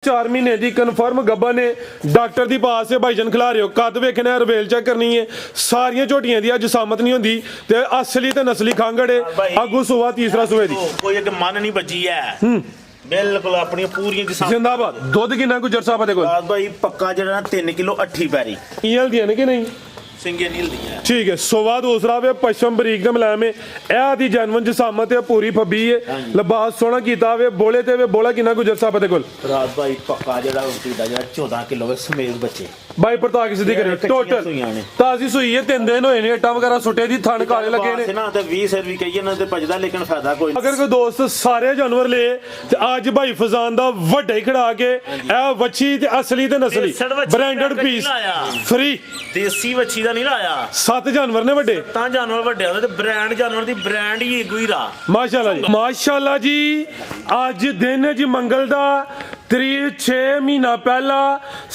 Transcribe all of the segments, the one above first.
4 महीने की confirm Gabba ने डॉक्टर की पास है भाईजान खिला रहे हो कद वेखना है रवेल चेक करनी है सारिया झोटियां दी जसामत नहीं होंदी ते असली ते नस्ली खांगड़ है अगू सुबह तीसरा सुबह दी कोई एक मन नहीं बची है बिल्कुल अपनी पूरी जिंदाबाद दुध किन्ना गुजर साहब दे कोल भाई पक्का जरा 3 किलो 8 पैरी ईयल दियां ने कि नहीं सिंगे नील दी है ठीक है सुबह दूसरा वे पश्चिम बरीक दे मुलायम है ए दी जनवन जसामत है पूरी फब्बी है लिबास सोहना कीता वे बोले ते वे बोला किन्ना गुजर साहब दे कोल रात भाई पक्का जरा उल्टी दा 14 किलो वे समेत बच्चे भाई प्रताप सिद्धि करे टोटल ताजी सुई है 3 दिन होए ने अट्टा वगैरह सुटे दी थन काले लगे ने ना ते 20 सिर भी कहिए ना ते भजदा लेकिन फायदा कोई अगर कोई दोस्त सारे जानवर ले ते आज भाई फजान दा वड्डा ही खड़ा के ए वच्छी ते असली ते नस्ली ब्रांडेड पीस फ्री देसी वच्छी दा नहीं लाया 7 जानवर ने वड्डे ता जानवर वड्डे ते ब्रांड जानवर दी ब्रांड ही कोई रा माशाल्लाह जी आज दिन है जी मंगल दा तरीक 6 महीना पहला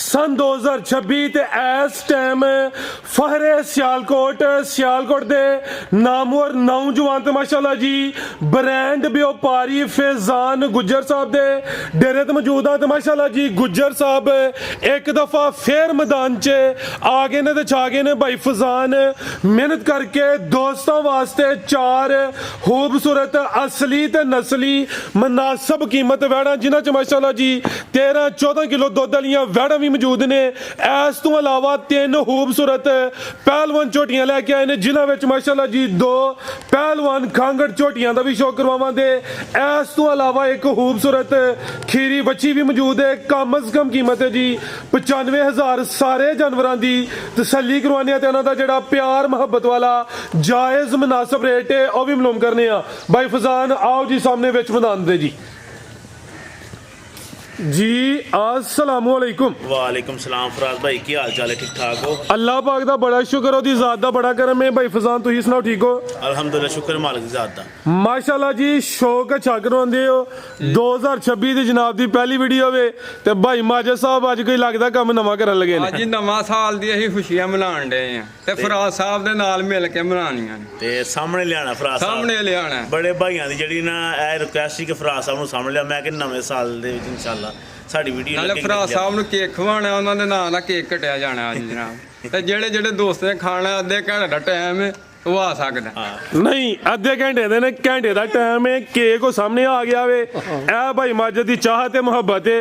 सन 2026 ते इस टाइम फहरे सियालकोट दे नामवर नौजवान ते माशाल्लाह जी ब्रांड व्यापारी फैजान गुज्जर साहब दे डेरे ते मौजूद है ते माशाल्लाह जी गुज्जर साहब एक दफा फिर मैदान च आ गए ने ते छा गए ने भाई फैजान मेहनत करके दोस्तों वास्ते 4 खूबसूरत असली ते नस्ली मुनासिब कीमत वैड़ा जिन्हां च माशाल्लाह जी 13-14 किलो दुध वालियां वैड़ा भी मौजूद ने इस तो अलावा 3 खूबसूरत पहलवान झोटियां लैके आए ने जिन्हां विच माशाल्लाह जी 2 पहलवान खांगड़ झोटियां दा भी शो करवावांगे इस तो अलावा एक खूबसूरत खीरी बच्ची भी मौजूद है कम अज कम कीमत है जी 95,000 सारे जानवरां दी तसल्ली करवाने ते उन्हां दा जेड़ा प्यार मुहब्बत वाला जायज मुनासिब रेट है वह भी मालूम करने भाई फजान आओ जी सामने विच मैदान दे जी अस्सलाम वालेकुम वालेकुम सलाम फराज भाई की हाल चाल है ठीक ठाक हो अल्लाह पाक दा बड़ा शुक्र ओदी जात दा बड़ा करम है भाई फजान तुसी सुनाओ ठीक हो अल्हम्दुलिल्लाह शुक्र मालिक दी जात दा माशाल्लाह जी शौक अच्छा करवांदे हो 2026 दी जनाब दी पहली वीडियो वे ते भाई माजिद साहब अज कोई लगदा काम नवा करन लगे ने अज नवा साल दी ਅਸੀਂ खुशियां मनाण डे आ ते फराज साहब दे नाल मिल के मनाणीਆਂ ते सामने लियाना फराज साहब सामने लियाना बड़े भाइयों दी जेड़ी ना ए रिक्वेस्ट ही कि फराज साहब ਨੂੰ ਸਾਹਮਣੇ ਲਿਆ ਮੈਂ ਕਿ ਨਵੇਂ ਸਾਲ ਦੇ ਵਿੱਚ ਇਨਸ਼ਾਅੱਲਾ ਸਾਡੀ ਵੀਡੀਓ ਨਾਲੇ ਫਰਾਜ ਸਾਹਿਬ ਨੂੰ ਕੇਕ ਖਵਾਉਣਾ ਉਹਨਾਂ ਦੇ ਨਾਂ ਦਾ ਕੇਕ ਕਟਿਆ ਜਾਣਾ ਅੱਜ ਜਨਾਬ ਤੇ ਜਿਹੜੇ ਦੋਸਤ ਨੇ ਖਾਣਾ ਅੱਧੇ ਘੰਟੇ ਦਾ ਟਾਈਮ ਹੈ ਉਹ ਆ ਸਕਦਾ नहीं अद्धे घंटे दे ने घंटे दा टाइम है केक को सामने आ गया वे ए भाई माजिद दी चाहत ते मोहब्बत है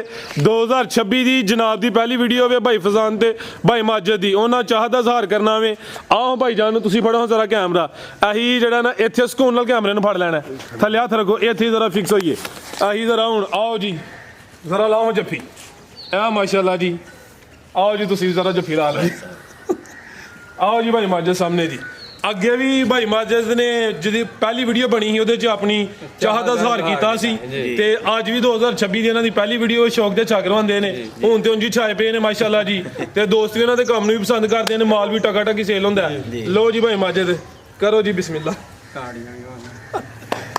2026 दी जनाब दी पहली वीडियो वे भाई फजान ते भाई माजिद दी ओना चाहत दा इजहार करना वे आओ भाई जान तुसी फड़ो जरा कैमरा अही जेड़ा ना इत्थे सुकून नाल कैमरे नु फड़ लेना थल्ले हथ रखो इत्थे जरा फिक्स होइए अही जरा हुन आओ जी जरा लाओ जफ्फी ए माशाल्लाह जी आओ जी तुसी जरा जफ्फी ला लो आओ जी भाई माजिद सामने जी ਅੱਗੇ ਵੀ ਭਾਈ ਮਾजिद ਨੇ ਜਿਹਦੀ ਪਹਿਲੀ ਵੀਡੀਓ ਬਣੀ ਸੀ ਉਹਦੇ 'ਚ ਆਪਣੀ ਚਾਹਤ ਦਾ ਇਜ਼ਹਾਰ ਕੀਤਾ ਸੀ ਤੇ ਅੱਜ ਵੀ 2026 ਦੀ ਇਹਨਾਂ ਦੀ ਪਹਿਲੀ ਵੀਡੀਓ ਸ਼ੌਕ ਦੇ ਛਾਗਰ ਹੁੰਦੇ ਨੇ ਹੁਣ ਤੇ ਉਂਝ ਛਾਏ ਪਏ ਨੇ ਮਾਸ਼ਾਅੱਲਾ ਜੀ ਤੇ ਦੋਸਤ ਵੀ ਇਹਨਾਂ ਦੇ ਕੰਮ ਨੂੰ ਵੀ ਪਸੰਦ ਕਰਦੇ ਨੇ ਮਾਲ ਵੀ ਟਕਾ ਟਕੀ ਸੇਲ ਹੁੰਦਾ ਲੋ ਜੀ ਭਾਈ ਮਾजिद ਕਰੋ ਜੀ ਬਿਸਮਿਲ੍ਲਾ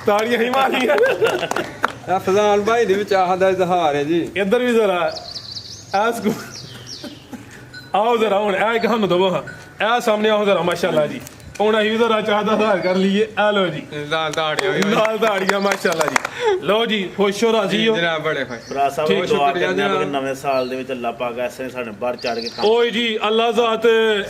ਤਾੜੀਆਂ ਹੀ ਮਾਰੀਆਂ ਆ ਫਜ਼ਾਨ ਭਾਈ ਦੀ ਵੀ ਚਾਹਤ ਦਾ ਇਜ਼ਹਾਰ ਹੈ ਜੀ ਇੱਧਰ ਵੀ ਜ਼ਰਾ ਆਸਕੋ आओ जरा हूँ ए कहानू दबो हाँ ए सामने आओ जरा माशाल्लाह जी ਹੁਣ ਅਸੀਂ ਵੀ ਜ਼ਰਾ ਚਾਹ ਦਾ ਇਜ਼ਹਾਰ ਕਰ ਲਈਏ ਆ ਲੋ ਜੀ ਲਾਲ ਦਾੜੀਆਂ ਮਾਸ਼ਾਅੱਲਾ ਜੀ ਲੋ ਜੀ ਖੁਸ਼ ਹੋ ਰਾਜ਼ੀ ਹੋ ਜਨਾਬ ਬੜੇ ਖੁਸ਼ ਫਰਾਜ ਸਾਹਿਬ ਨੂੰ ਦੁਆ ਕਰਦੇ ਆ ਕਿ ਨਵੇਂ ਸਾਲ ਦੇ ਵਿੱਚ ਅੱਲਾਹ ਪਾਕ ਐਸੇ ਸਾਡੇ ਬਾਹਰ ਚੜ ਕੇ ਕੰਮ ਓਏ ਜੀ ਅੱਲਾਹ ਜ਼ਾਤ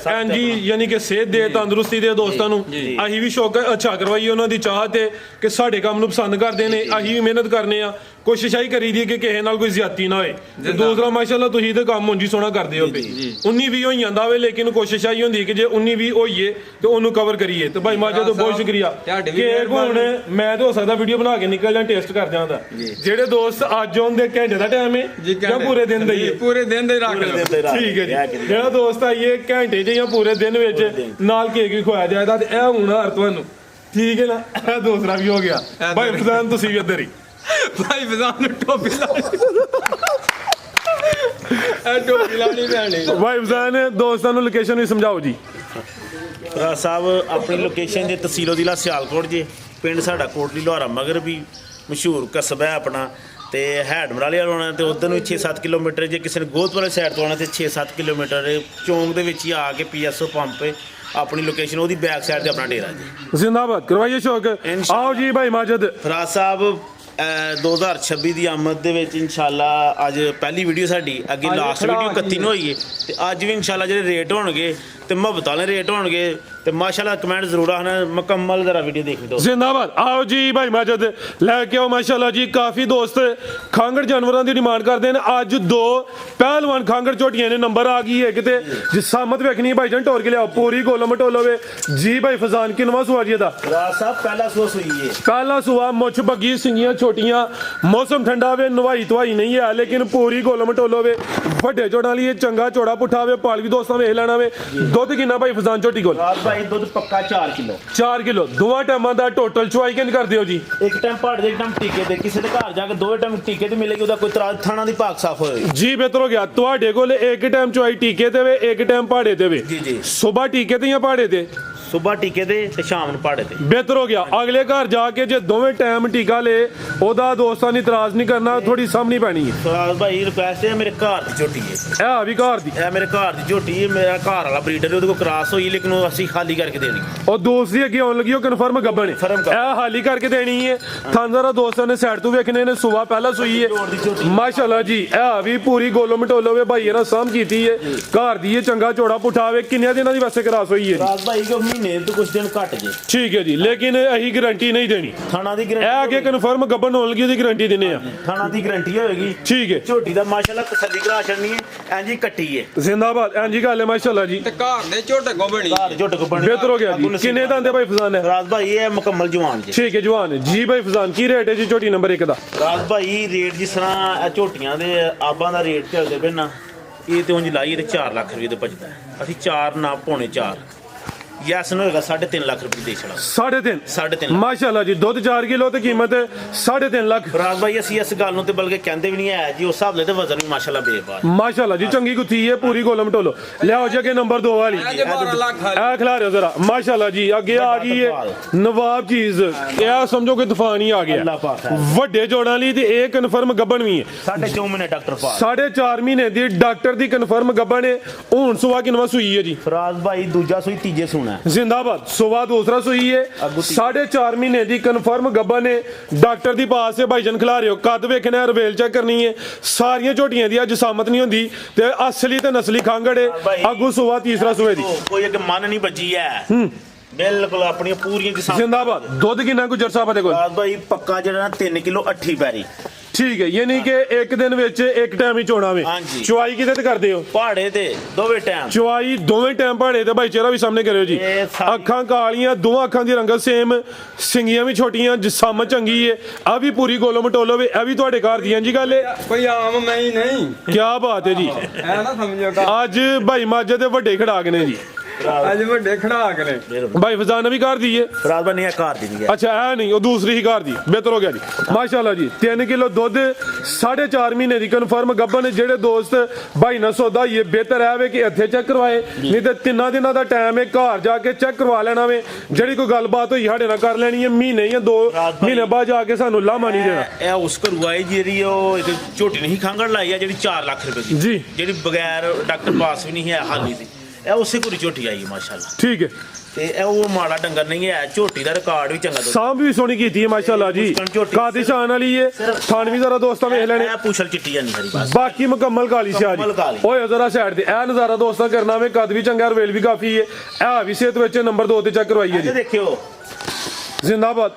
ਐਨ ਜੀ ਯਾਨੀ ਕਿ ਸਿਹਤ ਦੇ ਤੰਦਰੁਸਤੀ ਦੇ ਦੋਸਤਾਂ ਨੂੰ ਅਸੀਂ ਵੀ ਸ਼ੌਕ ਅੱਛਾ ਕਰਵਾਈਏ ਉਹਨਾਂ ਦੀ ਚਾਹਤ ਹੈ ਕਿ ਸਾਡੇ ਕੰਮ ਨੂੰ ਪਸੰਦ ਕਰਦੇ ਨੇ ਅਸੀਂ ਵੀ ਮਿਹਨਤ ਕਰਨੇ ਆ ਕੋਸ਼ਿਸ਼ ਆਈ ਕਰੀ ਦੀ ਕਿ ਕਿਸੇ ਨਾਲ ਕੋਈ ਜ਼ਿਆਦਤੀ ਨਾ ਹੋਏ ਤੇ ਦੂਸਰਾ ਮਾਸ਼ਾਅੱਲਾ ਤੁਸੀਂ ਤੇ ਕੰਮ ਉਂਝ ਹੀ ਸੋਹਣਾ ਕਰਦੇ ਹੋ 19-20 ਹੋਈ ਜਾਂਦਾ ਵੇ ਲੇਕਿਨ ਕੋਸ਼ਿਸ਼ ਆਈ ਹੁੰਦੀ ਕਿ ਜੇ 19-20 ਹੋਈਏ ਤੇ ਉਹਨੂੰ ਕਵਰ ਕਰੀਏ ਤੇ ਭਾਈ ਮਾਜਦ ਬਹੁਤ ਸ਼ੁਕਰੀਆ ਕਿ ਹੁਣ ਮੈਂ ਤੇ ਹੋ ਸਕਦਾ ਵੀਡੀਓ ਬਣਾ ਕੇ ਨਿਕਲ ਜਾਂ ਟੇਸਟ ਕਰ ਜਾਂਦਾ ਜਿਹੜੇ ਦੋਸਤ ਅੱਜ ਆਉਂਦੇ ਘੰਟੇ ਦਾ ਟਾਈਮ ਹੈ ਜਾਂ ਪੂਰੇ ਦਿਨ ਦਾ ਹੀ ਪੂਰੇ ਦਿਨ ਦਾ ਹੀ ਰੱਖ ਲਓ ਠੀਕ ਹੈ ਜੀ ਜਿਹੜਾ ਦੋਸਤ ਆਈਏ ਘੰਟੇ ਜਾਂ ਪੂਰੇ ਦਿਨ ਵਿੱਚ ਨਾਲ ਕੇਕ ਵੀ ਖਵਾਇਆ ਜਾਏਗਾ ਤੇ ਇਹ ਹੁਣ ਹਰ ਤੁਹਾਨੂੰ ਠੀਕ ਹੈ ਨਾ ਇਹ ਦੂਸਰਾ ਵੀ ਹੋ ਗਿਆ ਭਾਈ ਫਜ਼ਾਨ ਤੁਸੀਂ ਵੀ ਇੱਧਰ ਹੀ ਭਾਈ ਫਜ਼ਾਨ ਨੂੰ ਟੋਪੀ ਲਾਣੀ ਟੋਪੀ ਲਾਣੀ ਪੈਣੀ ਭਾਈ ਫਜ਼ਾਨ ਦੋਸਤਾਂ ਨੂੰ ਲੋਕੇਸ਼ਨ ਵੀ ਸਮਝਾਓ ਜੀ ਫਰਾਜ ਸਾਹਿਬ ਆਪਣੀ ਲੋਕੇਸ਼ਨ ਜੇ ਤਹਿਸੀਲ ਜ਼ਿਲ੍ਹਾ ਸਿਆਲਕੋਟ ਜੇ ਪਿੰਡ ਸਾਡਾ ਕੋਟਲੀ ਲੋਹਾਰਾ ਮਗਰ ਵੀ ਮਸ਼ਹੂਰ ਕਸਬਾ ਹੈ ਆਪਣਾ ਤੇ ਹੈਡਮਰ ਵਾਲੇ ਆਉਣਾ ਤੇ ਉਧਰ ਨੂੰ 6-7 ਕਿਲੋਮੀਟਰ ਜੇ ਕਿਸੇ ਨੇ ਗੋਤ ਵਾਲੇ ਸਾਈਡ ਤੋਂ ਆਉਣਾ ਤੇ 6-7 ਕਿਲੋਮੀਟਰ ਚੌਂਕ ਦੇ ਵਿੱਚ ਹੀ ਆ ਕੇ PSO ਪੰਪ अपनी लोकेशन ਉਹਦੀ बैक साइड ਤੇ अपना डेरा जी जिंदाबाद करवाइए शौक आओ जी भाई माजिद फराज साहब 2026 ਦੀ ਆਮਦ ਦੇ ਵਿੱਚ ਇਨਸ਼ਾਅੱਲਾ ਅੱਜ ਪਹਿਲੀ ਵੀਡੀਓ ਸਾਡੀ, ਅੱਗੇ ਲਾਸਟ ਵੀਡੀਓ 31 ਨੂੰ ਹੋਈ ਹੈ ਤੇ ਅੱਜ ਵੀ ਇਨਸ਼ਾਅੱਲਾ ਜਿਹੜੇ ਰੇਟ ਹੋਣਗੇ ਤੇ ਮੁਹੱਬਤ ਵਾਲੇ ਰੇਟ ਹੋਣਗੇ ਤੇ ਮਾਸ਼ਾਅੱਲਾ ਕਮੈਂਟ ਜ਼ਰੂਰ ਆਣਾ, ਮੁਕੰਮਲ ਜ਼ਰਾ ਵੀਡੀਓ ਦੇਖ ਦਿਓ। ਜ਼ਿੰਦਾਬਾਦ। ਆਓ ਜੀ ਭਾਈ ਮਾਜਦ ਲੈ ਕੇ ਆਓ ਮਾਸ਼ਾਅੱਲਾ ਜੀ। ਕਾਫੀ ਦੋਸਤ ਖਾਂਗੜ ਜਾਨਵਰਾਂ ਦੀ ਡਿਮਾਂਡ ਕਰਦੇ ਨੇ। ਅੱਜ 2 ਪਹਿਲਵਾਨ ਖਾਂਗੜ ਝੋਟੀਆਂ ਨੇ, ਨੰਬਰ ਆ ਗਈ ਹੈ ਕਿਤੇ ਜਿਸਾਮਤ ਵੇਖਣੀ ਭਾਈ ਜਾਨ ਟੋਰ ਕੇ ਲਿਆਓ ਪੂਰੀ ਗੋਲਮ ਟੋਲੋਵੇ ਜੀ। ਭਾਈ ਫਜ਼ਾਨ ਕਿਨਵਾ ਸੁਆ ਜੀ ਦਾ ਰਾਜ ਸਾਹਿਬ ਪਹਿਲਾ ਸੂਆ ਸੂਈ ਹੈ, ਪਹਿਲਾ ਸੁਆ, ਮੁੱਛ ਬੱਗੀ, ਸਿੰਗੀਆਂ ਛੋਟੀਆਂ, ਮੌਸਮ ਠੰਡਾ ਵੇ, ਨਵਾਈ ਧਵਾਈ ਨਹੀਂ ਹੈ ਲੇਕਿਨ ਪੂਰੀ ਗੋਲਮ ਟੋਲੋਵੇ, ਵੱਡੇ ਝੋਟਾਂ ਲਈ ਚੰਗਾ ਝੋੜਾ ਪੁੱਠਾ ਵੇ, ਪਾਲ ਵੀ ਦੋਸਤਾਂ ਵੇਖ ਲੈਣਾ ਵੇ। ਦੁੱਧ ਕਿੰਨਾ ਭਾਈ ਫਜ਼ਾਨ ਝੋਟੀ ਕੋਲ? ਰਾਜ ਭਾਈ ਦੁੱਧ ਪੱਕਾ 4 ਕਿਲੋ। 4 ਕਿਲੋ ਦੋਵਾਂ ਟਾਈਮਾਂ ਦਾ ਟੋਟਲ ਚੁਆਈ ਕਿੰਨ ਕਰਦੇ ਹੋ ਜੀ? ਇੱਕ ਟਾਈਮ ਪਹਾੜ ਦੇ, ਇੱਕ ਟਾਈਮ ਟੀਕੇ ਤੇ, ਕਿਸੇ ਦੇ ਘਰ ਜਾ ਕੇ 2 ਟਾਈਮ ਟੀਕੇ ਤੇ ਮਿਲੇਗੀ, ਉਹਦਾ ਕੋਈ ਥਾਣਾ ਦੀ ਭਾਗ ਸਾਫ ਹੋਏ ਜੀ। ਬਿਹਤਰ ਹੋ ਗਿਆ ਤੁਹਾਡੇ ਕੋਲ ਇੱਕ ਟਾਈਮ ਚੁਆਈ ਟੀਕੇ ਤੇ ਵੇ, ਇੱਕ ਟਾਈਮ ਪਹਾੜੇ ਤੇ ਵੇ। ਜੀ ਜੀ, ਸਵੇਰ ਟੀਕੇ ਤੇ ਜਾਂ ਪਹਾੜੇ ਤੇ? ਸਵੇਰ ਟੀਕੇ ਤੇ ਸ਼ਾਮ ਨੂੰ ਪਹਾੜੇ ਤੇ। ਬਿਹਤਰ ਹੋ ਗਿਆ। ਅਗਲੇ ਘਰ ਜਾ ਕੇ ਜੇ ਦੋਵੇਂ ਟਾਈਮ ਟੀਕਾ ਲੇ ਉਹਦਾ ਦੋਸਤਾਂ ਨੇ ਇਤਰਾਜ਼ ਨਹੀਂ ਕਰਨਾ, ਥੋੜੀ ਸਾਹਮਣੀ ਪੈਣੀ ਹੈ। ਰਾਜ ਭਾਈ ਰਿਕੁਐਸਟ ਹੈ, ਮੇਰੇ ਘਰ ਦੀ ਝੋਟੀ ਹੈ, ਇਹ ਵੀ ਘਰ ਦੀ, ਇਹ ਮੇਰੇ ਘਰ ਦੀ ਝੋਟੀ ਹੈ, ਮੇਰਾ ਘਰ ਵਾਲਾ ਬਰੀਡਰ ਉਹਦੇ ਕੋਲ ਕ੍ਰਾਸ ਹੋਈ ਲੇਕਿਨ ਉਹ ਅਸੀਂ ਖਾਲੀ ਕਰਕੇ ਦੇਣੀ। ਉਹ ਦੂਸਰੀ ਅੱਗੇ ਆਉਣ ਲੱਗੀ, ਉਹ ਕਨਫਰਮ ਗੱਬਣ ਹੈ, Confirm ਗੱਭਣ। ਇਹ ਹਾਲੀ ਕਰਕੇ ਦੇਣੀ ਹੈ। ਥਾਂਜ਼ਾਰਾ ਦੋਸਤਾਂ ਨੇ ਸਾਈਡ ਤੋਂ ਵੇਖਣੇ ਨੇ, ਸੁਬਾ ਪਹਿਲਾਂ ਸੂਈ ਹੈ ਮਾਸ਼ਾਅੱਲਾ ਜੀ। ਇਹ ਵੀ ਪੂਰੀ ਗੋਲੋ ਮਟੋਲੋ ਵੇ ਭਾਈ ਇਹਨਾਂ ਸਾਂਭ ਕੀਤੀ ਹੈ, ਘਰ ਦੀ ਹੈ, ਚੰਗਾ ਝੋੜਾ ਪੁੱਠਾਵੇ। ਕਿੰਨੇ ਦਿਨਾਂ ਦੀ ਵੈਸੇ ਕ੍ਰਾਸ ਹੋਈ ਹੈ? ਰਾਜ ਭਾਈ ਕੋ ਮਹੀਨੇ ਤੋਂ ਕੁਝ ਦਿਨ ਘੱਟ ਜੇ। ਠੀਕ ਹੈ ਜੀ, ਲੇਕਿਨ ਅਸੀਂ ਗਾਰੰਟੀ ਨਹੀਂ ਦੇਣੀ, ਥਾਣਾ ਦੀ ਇਹ ਗਾਰੰਟੀ ਅੱਗੇ ਕਨਫਰਮ ਗੱਬਣ ਹੋਣ ਲੱਗੀ ਉਹਦੀ ਗਾਰੰਟੀ ਦਿੰਨੇ ਆ। ਥਾਣਾ ਦੀ ਗਾਰੰਟੀ ਹੋਏਗੀ। ਠੀਕ ਹੈ, ਝੋਟੀ ਦਾ ਮਾਸ਼ਾਅੱਲਾ ਤਸੱਲੀ ਕਰਾ ਛੱਡਣੀ ਹੈ, ਇੰਜ ਹੀ ਕੱਟੀ ਹੈ। ਜ਼ਿੰਦਾਬਾਦ। ਇੰਜੀ ਗੱਲ ਹੈ ਮਾਸ਼ਾਅੱਲਾ ਜੀ। ਤੇ ਘਰ ਦੇ ਝੋਟੇ ਕੋ ਬਣੀ ਘਰ ਝੋਟ ਕੋ ਬਣ ਬਿਹਤਰ ਹੋ ਗਿਆ ਜੀ। ਕਿੰਨੇ ਦੰਦ ਦੇ ਭਾਈ ਫਜ਼ਾਨ ਹੈ? ਰਾਜ ਭਾਈ ਇਹ ਮੁਕੰਮਲ ਜਵਾਨ ਜੇ। ਠੀਕ ਹੈ ਜਵਾਨ ਹੈ ਜੀ। ਭਾਈ ਫਜ਼ਾਨ ਕੀ ਰੇਟ ਹੈ ਜੀ ਝੋਟੀ ਨੰਬਰ 1 ਦਾ? ਰਾਜ ਭਾਈ ਰੇਟ ਜਿਸ ਤਰ੍ਹਾਂ ਇਹ ਝੋਟੀਆਂ ਦੇ ਆਬਾਂ ਦਾ ਰੇਟ ਚੱਲਦੇ ਪਏ ਨਾ, ਇਹ ਤੇ ਉਂਝ ਲਾਈਏ ਤੇ 4 ਲੱਖ ਰੁਪਏ ਦੇ ਭਜਦਾ। ਅਸੀਂ 4 ਨਾ ਪੌਣੇ 4 ਯੈਸ ਨੂੰ ਹੋਏਗਾ 3.5 ਲੱਖ ਰੁਪਏ ਦੇ ਛੜਾ। 3.5 3.5 ਮਾਸ਼ਾਅੱਲਾ ਜੀ। ਦੁੱਧ 4 ਕਿਲੋ ਤੇ ਕੀਮਤ 3.5 ਲੱਖ। ਰਾਜ ਭਾਈ ਅਸੀਂ ਇਸ ਗੱਲ ਨੂੰ ਤੇ ਬਲਕਿ ਕਹਿੰਦੇ ਵੀ ਨਹੀਂ ਹੈ ਜੀ, ਉਸ ਹਿਸਾਬ ਨਾਲ ਤੇ ਵਜ਼ਨ ਵੀ ਮਾਸ਼ਾਅੱਲਾ ਬੇਬਾਰ। ਮਾਸ਼ਾਅੱਲਾ ਜੀ ਚੰਗੀ ਗੁੱਥੀ ਹੈ, ਪੂਰੀ ਗੋਲਮ ਟੋਲੋ। ਲਿਆਓ ਜੀ ਅੱਗੇ ਨੰਬਰ 2 ਵਾਲੀ, ਅੱਜ 12 ਲੱਖ ਇਹ ਖਿਲਾ ਰਿਓ ਜ਼ਰਾ ਮਾਸ਼ਾਅੱਲਾ ਜੀ। ਅੱਗੇ ਆ ਗਈ ਹੈ ਨਵਾਬ ਚੀਜ਼, ਇਹ ਸਮਝੋ ਕਿ ਤੂਫਾਨ ਹੀ ਆ ਗਿਆ। ਅੱਲਾਹ ਪਾਕ ਹੈ। ਵੱਡੇ ਜੋੜਾਂ ਲਈ ਤੇ ਇਹ ਕਨਫਰਮ ਗੱਬਣ ਵੀ ਹੈ। 4.5 ਮਹੀਨੇ ਡਾਕਟਰ ਪਾਸ। 4.5 ਮਹੀਨੇ ਦੀ ਡਾਕਟਰ ਦੀ ਕਨਫਰਮ ਗੱਬਣ ਹੈ। ਹੁਣ ਸੁਆ ਕਿਨਵਾ ਸੂਈ ਹੈ ਜੀ? ਰਾਜ ਭਾਈ ਦੂਜਾ ਸੂਈ ਤੀਜੇ ਸੂਣਾ। ਜ਼ਿੰਦਾਬਾਦ। ਸੁਬਾ ਦੂਸਰਾ ਸੂਈ ਹੈ। 4.5 ਮਹੀਨੇ ਦੀ ਕਨਫਰਮ ਗੱਬਾ ਨੇ ਡਾਕਟਰ ਦੀ ਪਾਸ ਹੈ। ਭਾਈਜਨ ਖਿਲਾ ਰਹੇ ਹੋ, ਕੱਦ ਵੇਖਣਾ ਹੈ, ਰਵੇਲ ਚੈੱਕ ਕਰਨੀ ਹੈ। ਸਾਰੀਆਂ ਝੋਟੀਆਂ ਦੀ ਅੱਜ ਸਾਮਤ ਨਹੀਂ ਹੁੰਦੀ ਤੇ ਅਸਲੀ ਤੇ ਨਸਲੀ ਖਾਂਗੜ ਹੈ। ਅੱਗੂ ਸੁਬਾ ਤੀਸਰਾ ਸੂਏ ਦੀ ਕੋਈ ਅੱਗੇ ਮਨ ਨਹੀਂ ਵੱਜੀ ਹੈ, ਬਿਲਕੁਲ ਆਪਣੀਆਂ ਪੂਰੀਆਂ ਜਿਸਾਂ। ਜ਼ਿੰਦਾਬਾਦ। ਦੁੱਧ ਕਿੰਨਾ ਗੁਜਰ ਸਾਹਿਬ ਦੇ ਕੋਲ? ਰਾਜ ਭਾਈ ਪੱਕਾ ਜਿਹੜਾ 3 ਕਿਲੋ 8 ਪੈਰੀ। ਠੀਕ ਹੈ, ਯਾਨੀ ਕਿ ਇੱਕ ਦਿਨ ਵਿੱਚ ਇੱਕ ਟਾਈਮ ਹੀ ਚੋਣਾ ਵੇ। ਹਾਂਜੀ। ਚੁਆਈ ਕਿਤੇ ਤੇ ਕਰਦੇ ਹੋ? ਪਹਾੜੇ ਤੇ ਦੋਵੇਂ ਟਾਈਮ ਚੁਆਈ ਦੋਵੇਂ ਟਾਈਮ ਪਹਾੜੇ ਤੇ। ਭਾਈ ਚਿਹਰਾ ਵੀ ਸਾਹਮਣੇ ਕਰਿਓ ਜੀ। ਇਹ ਸਾਰੀ- ਅੱਖਾਂ ਕਾਲੀਆਂ, ਦੋਵਾਂ ਅੱਖਾਂ ਦੀ ਰੰਗਤ ਸੇਮ, ਸਿੰਗੀਆਂ ਵੀ ਛੋਟੀਆਂ, ਜਿਸਮ ਚੰਗੀ ਹੈ। ਆ ਵੀ ਪੂਰੀ ਗੋਲੋ ਮਟੋਲੋ ਵੇ। ਇਹ ਵੀ ਤੁਹਾਡੇ ਘਰ ਦੀ ਜੀ ਗੱਲ ਹੈ? ਕੋਈ ਆਮ ਮੈਂ ਹੀ ਨਹੀਂ, ਕੀ ਬਾਤ ਹੈ ਜੀ। ਐ ਨਾ ਸਮਝੋ ਕਿ ਅੱਜ ਭਾਈ ਮਾਝੇ ਦੇ ਵੱਡੇ ਖੜਾਕ ਨੇ ਜੀ। ਅੱਜ ਵੱਡੇ ਖੜਾਕ ਨੇ। ਭਾਈ ਫਜ਼ਾਨ ਵੀ ਘਰ ਦੀ ਹੈ? ਰਾਜ ਭਾਈ ਨੇ ਘਰ ਦੀ ਨਹੀਂ ਹੈ। ਅੱਛਾ, ਇਹ ਨਹੀਂ, ਉਹ ਦੂਸਰੀ ਹੀ ਘਰ ਦੀ। ਬਿਹਤਰ ਹੋ ਗਿਆ ਜੀ ਮਾਸ਼ਾਅੱਲਾ ਜੀ। 3 ਕਿਲੋ ਦੁੱਧ, 4.5 ਮਹੀਨੇ ਦੀ ਕਨਫਰਮ ਗੱਬਨ। ਜਿਹੜੇ ਦੋਸਤ ਭਾਈ ਨਾਲ ਸੌਦਾ ਹੀ ਬਿਹਤਰ ਹੈ ਵੇ ਕਿ ਇੱਥੇ ਚੈੱਕ ਕਰਵਾਏ, ਨਹੀਂ ਤੇ 3 ਦਿਨਾਂ ਦਾ ਟਾਈਮ ਹੈ, ਘਰ ਜਾ ਕੇ ਚੈੱਕ ਕਰਵਾ ਲੈਣਾ ਵੇ। ਜਿਹੜੀ ਕੋਈ ਗੱਲਬਾਤ ਹੋਈ ਸਾਡੇ ਨਾਲ ਕਰ ਲੈਣੀ ਹੈ, ਮਹੀਨੇ ਜਾਂ 2 ਮਹੀਨੇ ਬਾਅਦ ਜਾ ਕੇ ਸਾਨੂੰ ਲਾਮਾ ਨਹੀਂ ਦੇਣਾ। ਇਹ ਉਸ ਕਰਵਾਏ ਜਿਹੜੀ ਉਹ ਇੱਕ ਝੋਟੀ ਨਹੀਂ ਖਾਂਗੜ ਲਾਈ ਆ, ਜਿਹੜੀ 4 ਲੱਖ ਰੁਪਏ ਦੀ ਜੀ। ਜਿਹੜੀ ਬਗੈਰ ਡਾਕਟਰ ਪਾਸ ਵੀ ਨਹੀਂ ਹੈ ਹਾਲੀ ਦੀ, ਇਹ ਉਸੇ ਕੋਲ ਝੋਟੀ ਆਈ ਹੈ ਮਾਸ਼ਾਅੱਲਾ। ਠੀਕ ਹੈ, ਤੇ ਇਹ ਉਹ ਮਾੜਾ ਡੰਗਰ ਨਹੀਂ ਹੈ, ਝੋਟੀ ਦਾ ਰਿਕਾਰਡ ਵੀ ਚੰਗਾ। ਸਾਂਭ ਵੀ ਸੋਹਣੀ ਕੀਤੀ ਹੈ ਮਾਸ਼ਾਅੱਲਾ ਜੀ। ਕਾਦੀ ਸ਼ਾਨ ਵਾਲੀ ਹੈ। ਥਾਣ ਵੀ ਜ਼ਰਾ ਦੋਸਤਾਂ ਵੇਖ ਲੈਣੇ। ਇਹ ਪੁੱਛਲ ਚਿੱਟੀ ਜਾਂਦੀ ਹਰੀ ਬਸ। ਬਾਕੀ ਮੁਕੰਮਲ ਕਾਲੀ ਸ਼ਾਹ ਜੀ। ਮੁਕੰਮਲ ਕਾਲੀ। ਓਏ ਜ਼ਰਾ ਸਾਈਡ ਤੇ ਇਹ ਨਜ਼ਾਰਾ ਦੋਸਤਾਂ ਕਰਨਾ ਵੇ। ਕੱਦ ਵੀ ਚੰਗਾ, ਰਵੇਲ ਵੀ ਕਾਫੀ ਹੈ। ਇਹ ਵੀ ਸਿਹਤ ਵਿੱਚ ਨੰਬਰ 2 ਤੇ ਚੈੱਕ ਕਰਵਾਈ ਹੈ ਇਹ ਜੀ। ਦੇਖਿਓ ਜ਼ਿੰਦਾਬਾਦ।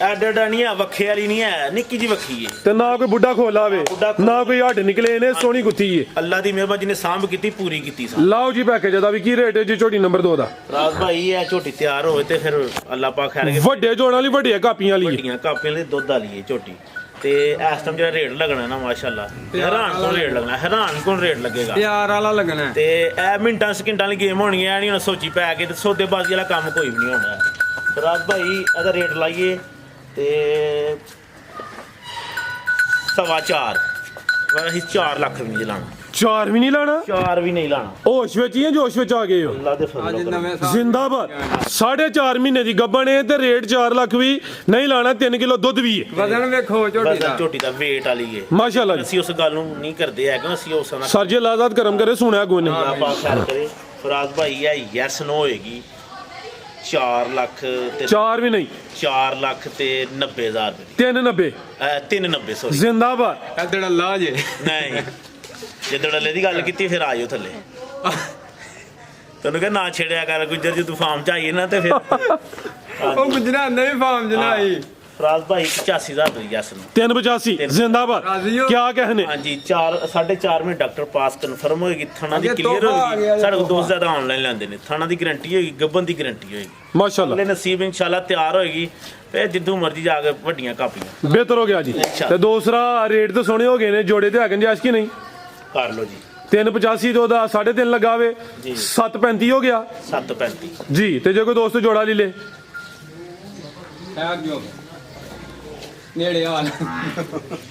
ਐਡਾ ਨਹੀਂ ਹੈ, ਵੱਖੇ ਵਾਲੀ ਨਹੀਂ ਹੈ, ਨਿੱਕੀ ਜੀ ਵੱਖੀ ਹੈ। ਤੇ ਨਾ ਕੋਈ ਬੁੱਢਾ ਖੋਲਾ ਵੇ, ਨਾ ਕੋਈ ਹੱਡ ਨਿਕਲੇ ਨੇ। ਸੋਹਣੀ ਗੁੱਥੀ ਹੈ। ਅੱਲਾ ਦੀ ਮਿਹਰਬਾਨੀ ਨੇ ਸਾਂਭ ਕੀਤੀ, ਪੂਰੀ ਕੀਤੀ ਸਾਂ। ਲਾਓ ਜੀ ਪੈਕੇਜ ਦਾ ਵੀ ਕੀ ਰੇਟ ਹੈ ਜੀ ਝੋਟੀ ਨੰਬਰ 2 ਦਾ? ਰਾਜ ਭਾਈ ਇਹ ਝੋਟੀ ਤਿਆਰ ਹੋਵੇ ਤੇ ਫਿਰ ਅੱਲਾ ਪਾਕ ਖੈਰ ਕੇ ਵੱਡੇ ਜੋੜਾਂ ਵਾਲੀ, ਵੱਡੀਆਂ ਕਾਪੀਆਂ ਵਾਲੀ ਹੈ। ਵੱਡੀਆਂ ਕਾਪੀਆਂ ਲਈ ਦੁੱਧ ਵਾਲੀ ਹੈ ਝੋਟੀ। ਤੇ ਇਸ ਟਾਈਮ ਜਿਹੜਾ ਰੇਟ ਲੱਗਣਾ ਨਾ ਮਾਸ਼ਾਅੱਲਾ, ਹੈਰਾਨ ਕੋਲ ਰੇਟ ਲੱਗਣਾ, ਹੈਰਾਨ ਕੋਲ ਰੇਟ ਲੱਗੇਗਾ। ਪਿਆਰ ਵਾਲਾ ਲੱਗਣਾ। ਤੇ ਇਹ ਮਿੰਟਾਂ ਸਕਿੰਟਾਂ ਵਾਲੀ ਗੇਮ ਹੋਣੀ ਹੈ, ਨਹੀਂ ਹੁਣ ਸੋਚੀ ਪੈ ਕੇ ਤੇ ਸੌਦੇਬਾਜ਼ੀ ਵਾਲਾ ਕੰਮ ਕੋਈ ਵੀ ਨਹੀਂ ਹੋਣਾ। ਰਾਜ ਭਾਈ ਇਹਦਾ ਰੇਟ ਲਾਈਏ ਤੇ 4.25 ਪਰ ਅਸੀਂ 4 ਲੱਖ ਵੀ ਨਹੀਂ ਲਾਣਾ। 4 ਵੀ ਨਹੀਂ ਲਾਣਾ? 4 ਵੀ ਨਹੀਂ ਲਾਣਾ। ਹੋਸ਼ ਵਿੱਚ ਹੀ ਜਾਂ ਜੋਸ਼ ਵਿੱਚ ਆ ਗਏ ਹੋ? ਅੱਲਾ ਦੇ ਅੱਜ ਫਜ਼ਲ ਨਾਲ। ਨਵੇਂ ਸਾਲ ਜ਼ਿੰਦਾਬਾਦ। 4.5 ਮਹੀਨੇ ਦੀ ਗੱਭਣ ਹੈ ਤੇ ਰੇਟ 4 ਲੱਖ ਵੀ ਨਹੀਂ ਲਾਣਾ। 3 ਕਿਲੋ ਦੁੱਧ ਵੀ ਹੈ। ਵਜ਼ਨ ਵੇਖੋ ਝੋਟੀ ਬਸ ਦਾ। ਝੋਟੀ ਦਾ weight ਵਾਲੀ ਹੈ ਮਾਸ਼ਾਅੱਲਾ ਜੀ। ਅਸੀਂ ਉਸ ਗੱਲ ਨੂੰ ਨਹੀਂ ਕਰਦੇ ਹੈਗੇ, ਅਸੀਂ ਉਸ ਨਾਲ ਸਰ ਜੀ ਲਾਜ਼ਾਦ ਕਰਮ ਕਰੇ, ਸੁਣਿਆ ਕੋਈ ਨਹੀਂ। ਅੱਲਾ ਪਾਕ ਖੈਰ ਕਰੇ। ਫਰਾਜ਼ ਭਾਈ ਹੈ ਯੈਸ ਨੋ ਹੋਏਗੀ 4 ਲੱਖ ਤੇ 4 ਵੀ ਨਹੀਂ 4 ਲੱਖ ਤੇ 90,000 ਰੁਪਏ 390 390 ਸੌਰੀ ਜ਼ਿੰਦਾਬਾਦ। ਇੱਧਰ ਅੱਲਾ ਜੇ ਨਹੀਂ ਜਦੋਂ ਡੱਲੇ ਦੀ ਗੱਲ ਕੀਤੀ ਫਿਰ ਆਇਓ ਥੱਲੇ ਤੈਨੂੰ ਕਿਹਾ ਨਾ ਛੇੜਿਆ ਕਰ ਗੁੱਜਰ ਜੇ ਤੂੰ ਫਾਰਮ ਚ ਆਈਏ ਨਾ ਤੇ ਫਿਰ ਉਹ ਗੁਜਰਾਂ ਨੇ ਵੀ ਫਾਰਮ ਜਨਾਈ ਫਰਾਜ਼ ਭਾਈ 85,000 ਦੀ ਜੱਸ ਨੂੰ 385 ਜ਼ਿੰਦਾਬਾਦ। ਰਾਜ਼ੀ ਹੋ? ਕੀ ਕਹਨੇ? ਹਾਂਜੀ 4.5 ਮਹੀਨੇ ਡਾਕਟਰ ਪਾਸ ਕਨਫਰਮ ਹੋਏਗੀ ਥਾਣਾ ਦੀ ਅੱਗੇ ਕਲੀਅਰ ਤੋਹਫਾ ਆ ਹੋਏਗੀ ਗਿਆ ਸਾਡੇ ਕੋਲ ਤੋਹਫਾ। ਦੋਸਤ ਜ਼ਿਆਦਾ ਆਨਲਾਈਨ ਲੈਂਦੇ ਨੇ ਥਾਣਾ ਦੀ ਗਾਰੰਟੀ ਹੋਏਗੀ ਗੱਬਨ ਦੀ ਗਾਰੰਟੀ ਹੋਏਗੀ ਮਾਸ਼ਾਅੱਲਾ ਅਗਲੇ ਨਸੀਬ ਇਨਸ਼ਾਅੱਲਾ ਤਿਆਰ ਹੋਏਗੀ ਤੇ ਜਿੱਦੋਂ ਮਰਜ਼ੀ ਜਾ ਕੇ ਵੱਡੀਆਂ ਕਾਪੀਆਂ ਬਿਹਤਰ ਹੋ ਗਿਆ ਜੀ। ਅੱਛਾ। ਤੇ ਦੂਸਰਾ ਰੇਟ ਤਾਂ ਸੋਹਣੇ ਹੋ ਗਏ ਨੇ, ਜੋੜੇ ਤੇ ਹੈਗੇ ਜਾਇਜ਼ ਕਿ ਨਹੀਂ? ਕਰ ਲਓ ਜੀ 385 ਤੋਂ ਉਹਦਾ 3.5 ਲਗਾਵੇ ਜੀ। 735 ਹੋ ਗਿਆ 735 ਜੀ। ਤੇ ਜੇ ਕੋਈ ਦੋਸਤ ਜੋੜਾ ਲੈ ਲੇ ਹੈ ਜੋ ਨੇੜੇ ਆ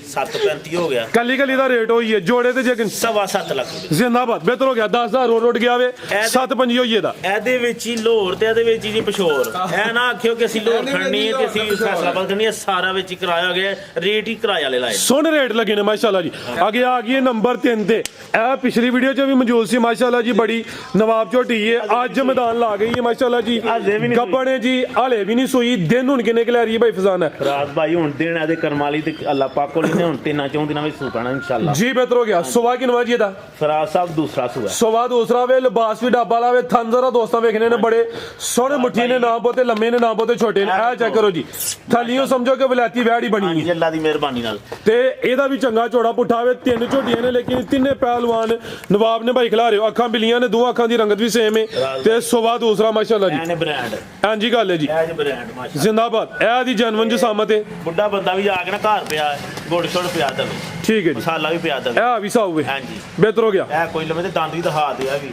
735 ਹੋ ਗਿਆ ਕੱਲੀ ਕੱਲੀ ਦਾ ਰੇਟ ਹੋਈ ਹੈ ਜੋੜੇ ਤੇ ਜੇ 7.5 ਲੱਖ ਰੁਪਏ ਜ਼ਿੰਦਾਬਾਦ। ਬਿਹਤਰ ਹੋ ਗਿਆ 10,000 ਰੋਡ ਰੋਡ ਗਿਆ ਵੇ 7.5 ਹੋਈ ਇਹਦਾ। ਇਹਦੇ ਵਿੱਚ ਹੀ ਲੋਹਰ ਤੇ ਇਹਦੇ ਵਿੱਚ ਹੀ ਜੀ ਪਸ਼ੋਰ ਇਹ ਨਾ ਆਖਿਓ ਕਿ ਅਸੀਂ ਲੋਹਰ ਖੜਨੀ ਹੈ ਤੇ ਅਸੀਂ ਫੈਸਲਾਬਾਦ ਕਰਨੀ ਹੈ ਸਾਰਾ ਵਿੱਚ ਹੀ ਕਰਾਇਆ ਗਿਆ ਰੇਟ ਹੀ ਕਿਰਾਏ ਵਾਲੇ ਲਾਏ ਸੋਹਣੇ ਰੇਟ ਲੱਗੇ ਨੇ ਮਾਸ਼ਾਅੱਲਾ ਜੀ। ਅੱਗੇ ਆ ਗਈ ਹੈ ਨੰਬਰ 3 ਤੇ ਇਹ ਪਿਛਲੀ ਵੀਡੀਓ 'ਚ ਵੀ ਮੌਜੂਦ ਸੀ ਮਾਸ਼ਾਅੱਲਾ ਜੀ। ਬੜੀ ਨਵਾਬ ਝੋਟੀ ਹੈ ਅੱਜ ਮੈਦਾਨ ਲਾ ਗਈ ਹੈ ਮਾਸ਼ਾਅੱਲਾ ਜੀ। ਹਾਲੇ ਵੀ ਨਹੀਂ ਗੱਬਣ ਹੈ ਜੀ ਹਾਲੇ ਵੀ ਨਹੀਂ ਸੂਈ। ਦਿਨ ਹੁਣ ਕਿੰਨੇ ਕੁ ਲੈ ਰਹੀ ਹੈ ਭਾਈ ਫਜ਼ਾਨ ਹੈ? ਰਾਤ ਭਾਈ ਹੁਣ ਦੇਣ ਇਹਦੇ ਕਰਮਾਲੀ ਤੇ ਅੱਲਾਹ ਪਾਕ ਕੋਲ ਨੇ ਹੁਣ 3-4 ਦਿਨਾਂ ਵਿੱਚ ਸੁਪਾਣਾ ਇਨਸ਼ਾਅੱਲਾ ਜੀ। ਬਿਹਤਰ ਹੋ ਗਿਆ। ਸੁਬਾ ਕਿਨਵਾ ਜੀ ਇਹਦਾ? ਫਰਾਜ਼ ਸਾਹਿਬ ਦੂਸਰਾ ਸੂਆ ਸੁਬਾ ਦੂਸਰਾ ਵੇ ਲਿਬਾਸ ਵੀ ਡੱਬਾ ਲਾਵੇ ਥਣ ਜ਼ਰਾ ਦੋਸਤਾਂ ਵੇਖਣੇ ਨੇ ਬੜੇ ਸੋਹਣੇ ਮੁੱਠੀ ਨੇ ਨਾ ਬਹੁਤੇ ਲੰਮੇ ਨੇ ਨਾ ਬਹੁਤੇ ਛੋਟੇ ਨੇ। ਇਹ ਚੈੱਕ ਕਰੋ ਜੀ ਥੱਲੀਓ ਸਮਝੋ ਕਿ ਵਲੈਤੀ ਵੈੜੀ ਬਣੀ ਹਾਂਜੀ ਹੈ ਅੱਲਾਹ ਦੀ ਮਿਹਰਬਾਨੀ ਨਾਲ ਤੇ ਇਹਦਾ ਵੀ ਚੰਗਾ ਚੌੜਾ ਪੁੱਠਾ ਵੇ। 3 ਝੋਟੀਆਂ ਨੇ ਲੇਕਿਨ ਤਿੰਨੇ ਪਹਿਲਵਾਨ ਨਵਾਬ ਨੇ ਭਾਈ ਖਿਲਾ ਰਹੇ ਹੋ। ਅੱਖਾਂ ਬਿੱਲੀਆਂ ਨੇ, ਦੋ ਅੱਖਾਂ ਦੀ ਰੰਗਤ ਵੀ ਸੇਮ ਹੈ ਤੇ ਸੁਬਾ ਦੂਸਰਾ ਮਾਸ਼ਾਅੱਲਾ ਜੀ। ਐਨੇ ਬ੍ਰਾਂਡ ਹਾਂਜੀ ਗੱਲ ਹੈ ਜੀ ਐਜ ਬ੍ਰਾਂਡ ਮਾਸ਼ਾਅੱਲਾ ਜ਼ਿੰਦਾਬਾਦ। ਇਹ ਦੀ ਜਨਮਨ ਜਸਾਮਤ ਹੈ। ਬੁੱਢਾ ਬੰਦਾ ਵੀ ਆ ਕੇ ਨਾ ਘਰ ਪਿਆ ਗੁੜ ਛੋੜ ਪਿਆ ਦਵੇ ਠੀਕ ਹੈ ਜੀ। ਮਸਾਲਾ ਵੀ ਪਿਆ ਦਵੇ ਇਹ ਵੀ ਸਾਊ ਹੈ। ਹਾਂਜੀ ਬਿਹਤਰ ਹੋ ਗਿਆ। ਇਹ ਕੋਈ ਲੰਮੇ ਤੇ ਦੰਦ ਵੀ ਦਿਖਾ ਦੇ ਆ ਵੀ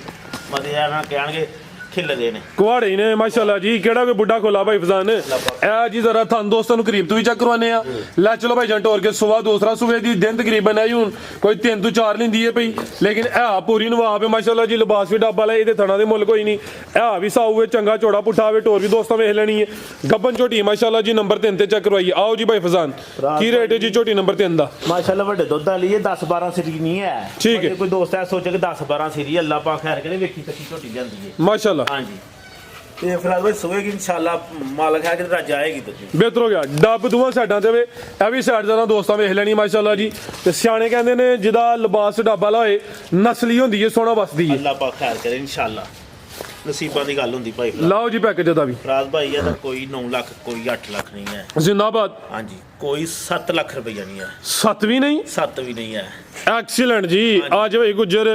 ਮਦੇ ਯਾਰ ਨਾ ਕਹਿਣਗੇ ਖਿੱਲਦੇ ਨੇ ਕੁਹਾੜੇ ਹੀ ਨੇ ਮਾਸ਼ਾਅੱਲਾ ਜੀ। ਕਿਹੜਾ ਕੋਈ ਬੁੱਢਾ ਖੋਲਾ ਭਾਈ ਫਜ਼ਾਨ ਇਹ ਜੀ ਜ਼ਰਾ ਤੁਹਾਨੂੰ ਦੋਸਤਾਂ ਨੂੰ ਕਰੀਬ ਤੋਂ ਵੀ ਚੈੱਕ ਕਰਵਾਨੇ ਆ। ਲੈ ਚਲੋ ਭਾਈ ਜੰਟ ਹੋਰ ਕੇ ਸੁਬਾ ਦੂਸਰਾ ਸੂਬੇ ਦੀ ਦਿਨ ਤਕਰੀਬਨ ਹੈ ਜੀ ਹੁਣ ਕੋਈ 3 ਤੋਂ 4 ਲੈਂਦੀ ਹੈ ਪਈ ਲੇਕਿਨ ਇਹ ਪੂਰੀ ਨਵਾਬ ਹੈ ਮਾਸ਼ਾਅੱਲਾ ਜੀ। ਲਿਬਾਸ ਵੀ ਡੱਬਾ ਲੈ ਇਹਦੇ ਥਣਾ ਦੇ ਮੁੱਲ ਕੋਈ ਨਹੀਂ। ਇਹ ਵੀ ਸਾਊ ਹੈ ਚੰਗਾ ਚੌੜਾ ਪੁੱਠਾ ਵੇ ਟੋਰ ਵੀ ਦੋਸਤਾਂ ਵੇਖ ਲੈਣੀ ਹੈ। ਗੱਬਨ ਝੋਟੀ ਮਾਸ਼ਾਅੱਲਾ ਜੀ ਨੰਬਰ 3 ਤੇ ਚੈੱਕ ਕਰਵਾਈਏ। ਆਓ ਜੀ ਭਾਈ ਫਜ਼ਾਨ ਕੀ ਰੇਟ ਹੈ ਜੀ ਝੋਟੀ ਨੰਬਰ 3 ਦਾ? ਮਾਸ਼ਾਅੱਲਾ ਵੱਡੇ ਦੁੱਧ ਵਾਲੀ ਹੈ 10-12 ਸਿਰੀ ਨਹੀਂ ਹੈ ਠੀਕ ਹੈ। ਜੇ ਕੋਈ ਦੋਸਤ ਹੈ ਸੋਚੇ ਕਿ 10-12 ਸਿਰੀ ਅੱਲਾਹ ਪਾਕ ਖੈਰ ਕਰੇ ਵੇਖੀ ਤੱਕੀ ਝੋਟੀ ਜਾਂਦੀ ਹੈ ਮਾਸ਼ਾਅੱਲਾ ਹਾਂਜੀ ਤੇ ਫਿਰ ਆਵੇ ਸੋਏਗੀ ਇਨਸ਼ਾਅੱਲਾ ਮਾਲਕ ਹੈ ਕਿ ਰੱਜ ਆਏਗੀ ਤੁਸੀਂ ਬਿਹਤਰ ਹੋ ਗਿਆ। ਡੱਬ ਦੋਵਾਂ ਸਾਈਡਾਂ ਤੇ ਵੇ ਇਹ ਵੀ ਸਾਈਡ ਜ਼ਰਾ ਦੋਸਤਾਂ ਵੇਖ ਲੈਣੀ ਮਾਸ਼ਾਅੱਲਾ ਜੀ। ਤੇ ਸਿਆਣੇ ਕਹਿੰਦੇ ਨੇ ਜਿਹਦਾ ਲਿਬਾਸ ਡੱਬਾ ਲਾ ਹੋਏ ਨਸਲੀ ਹੁੰਦੀ ਹੈ ਸੋਹਣਾ ਵਸਦੀ ਹੈ। ਅੱਲਾਹ ਪਾਕ ਖੈਰ ਕਰੇ ਇਨਸ਼ਾਅੱਲਾ ਨਸੀਬਾਂ ਦੀ ਗੱਲ ਹੁੰਦੀ ਭਾਈ ਲਾਓ ਜੀ ਪੈਕੇਜ ਦਾ ਵੀ ਫਰਾਜ਼ ਭਾਈ ਇਹਦਾ ਕੋਈ 9 ਲੱਖ ਕੋਈ 8 ਲੱਖ ਨਹੀਂ ਹੈ ਜ਼ਿੰਦਾਬਾਦ। ਹਾਂਜੀ ਕੋਈ 7 ਲੱਖ ਰੁਪਈਆ ਨਹੀਂ ਹੈ 7 ਵੀ ਨਹੀਂ 7 ਵੀ ਨਹੀਂ ਹੈ ਐਕਸੀਲੈਂਟ ਜੀ। ਅੱਜ ਭਾਈ ਗੁੱਜਰ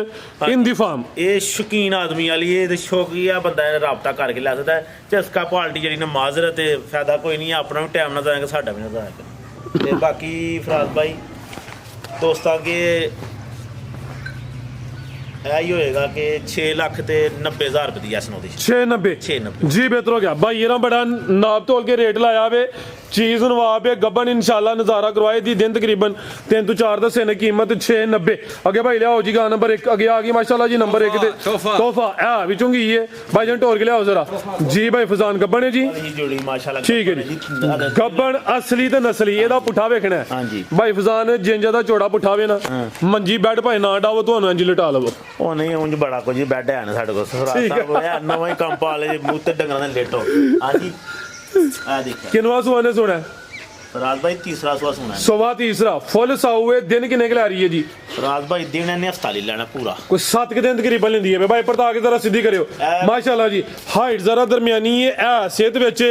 ਇਨ ਦੀ ਫਾਰਮ ਇਹ ਸ਼ੌਕੀਨ ਆਦਮੀ ਵਾਲੀ ਇਹ ਤੇ ਸ਼ੌਕੀਆ ਬੰਦਾ ਇਹ ਰਾਬਤਾ ਕਰਕੇ ਲੈ ਸਕਦਾ ਚਸਕਾ ਪਾਲਟੀ ਜਿਹੜੀ ਨਮਾਜ਼ ਹੈ ਤੇ ਫਾਇਦਾ ਕੋਈ ਨਹੀਂ ਆਪਣਾ ਵੀ ਟਾਈਮ ਨਾਲ ਜਾਏਗਾ ਸਾਡਾ ਵੀ ਨਾ ਜਾਏਗਾ ਤੇ ਬਾਕੀ ਫਰਾਜ਼ ਭਾਈ ਦੋਸਤਾਂ ਕੇ ਇਹ ਹੀ ਹੋਏਗਾ ਕਿ 6 ਲੱਖ ਤੇ 90,000 ਰੁਪਏ ਦੀ ਐਸ ਨੋ ਦੀ 690 690 ਜੀ। ਬਿਹਤਰ ਹੋ ਗਿਆ ਭਾਈ ਇਹਦਾ ਬੜਾ ਨਾਪ ਤੋਲ ਕੇ ਰੇਟ ਲਾਇਆ ਵੇ ਚੀਜ਼ ਨਵਾਬ ਹੈ ਗੱਬਨ ਇਨਸ਼ਾਅੱਲਾ ਨਜ਼ਾਰਾ ਕਰਵਾਏ ਦੀ ਦਿਨ ਤਕਰੀਬਨ 3 ਤੋਂ 4 ਦੱਸੇ ਨੇ ਕੀਮਤ 690। ਅੱਗੇ ਭਾਈ ਲਿਆਓ ਜੀ ਗਾ ਨੰਬਰ 1 ਅੱਗੇ ਆ ਗਈ ਮਾਸ਼ਾਅੱਲਾ ਜੀ ਨੰਬਰ 1 ਤੇ ਤੋਹਫਾ ਇਹ ਵੀ ਚੁੰਗੀ ਹੈ ਭਾਈ ਜਨ ਢੋਰ ਕੇ ਲਿਆਓ ਜ਼ਰਾ ਜੀ। ਭਾਈ ਫਜ਼ਾਨ ਗੱਬਨ ਹੈ ਜੀ ਇਹ ਜੋੜੀ ਮਾਸ਼ਾਅੱਲਾ ਠੀਕ ਹੈ ਜੀ। ਗੱਬਨ ਅਸਲੀ ਤੇ ਨਸਲੀ ਇਹਦਾ ਪੁੱਠਾ ਵੇਖਣਾ ਹੈ ਹਾਂਜੀ ਭਾਈ ਫਜ਼ਾਨ ਜਿੰਜਾ ਦਾ ਚੋੜਾ ਪੁੱਠਾ ਵੇ ਨਾ ਮੰਜੀ ਬੈੱਡ ਭਾਈ ਨਾ ਡਾਵੋ ਤੁਹਾਨੂੰ ਇੰਜ ਲਟਾ ਲਵੋ। ਉਹ ਨਹੀਂ ਉਂਝ ਬੜਾ ਕੁਝ ਬੈੱਡ ਹੈ ਨਾ ਸਾਡੇ ਕੋਲ ਸਫਰਾਤ ਸਾਹਿਬ ਹੋਇਆ ਨਵਾਂ ਹੀ ਕੰਪ ਵਾਲੇ ਦੇ ਮੂੰਹ ਤੇ ਡੰਗਰਾਂ ਦੇ ਲੇਟੋ ਹਾਂਜੀ ਆ ਦੇਖੋ ਕਿਨਵਾ ਸੁਆਨੇ ਸੁਣਾ ਰਾਜ ਭਾਈ ਤੀਸਰਾ ਸਵਾ ਸੁਣਾ ਸੁਬਾ ਤੀਸਰਾ ਫੁੱਲ ਸਾਊ ਹੈ। ਦਿਨ ਕਿੰਨੇ ਕੁ ਲੈ ਰਹੀ ਹੈ ਜੀ? ਰਾਜ ਭਾਈ ਦਿਨ ਇਹਨੇ ਹਫਤਾ ਲੈ ਲੈਣਾ ਪੂਰਾ ਕੋਈ 7 ਦਿਨ ਤਕਰੀਬਨ ਲੈਂਦੀ ਹੈ ਭਾਈ ਪਰਤਾ ਕੇ ਜ਼ਰਾ ਸਿੱਧੀ ਕਰਿਓ ਮਾਸ਼ਾਅੱਲਾ ਜੀ। ਹਾਈਟ ਜ਼ਰਾ ਦਰਮਿਆਨੀ ਹੈ ਇਹ ਸਿਹਤ ਵਿੱਚ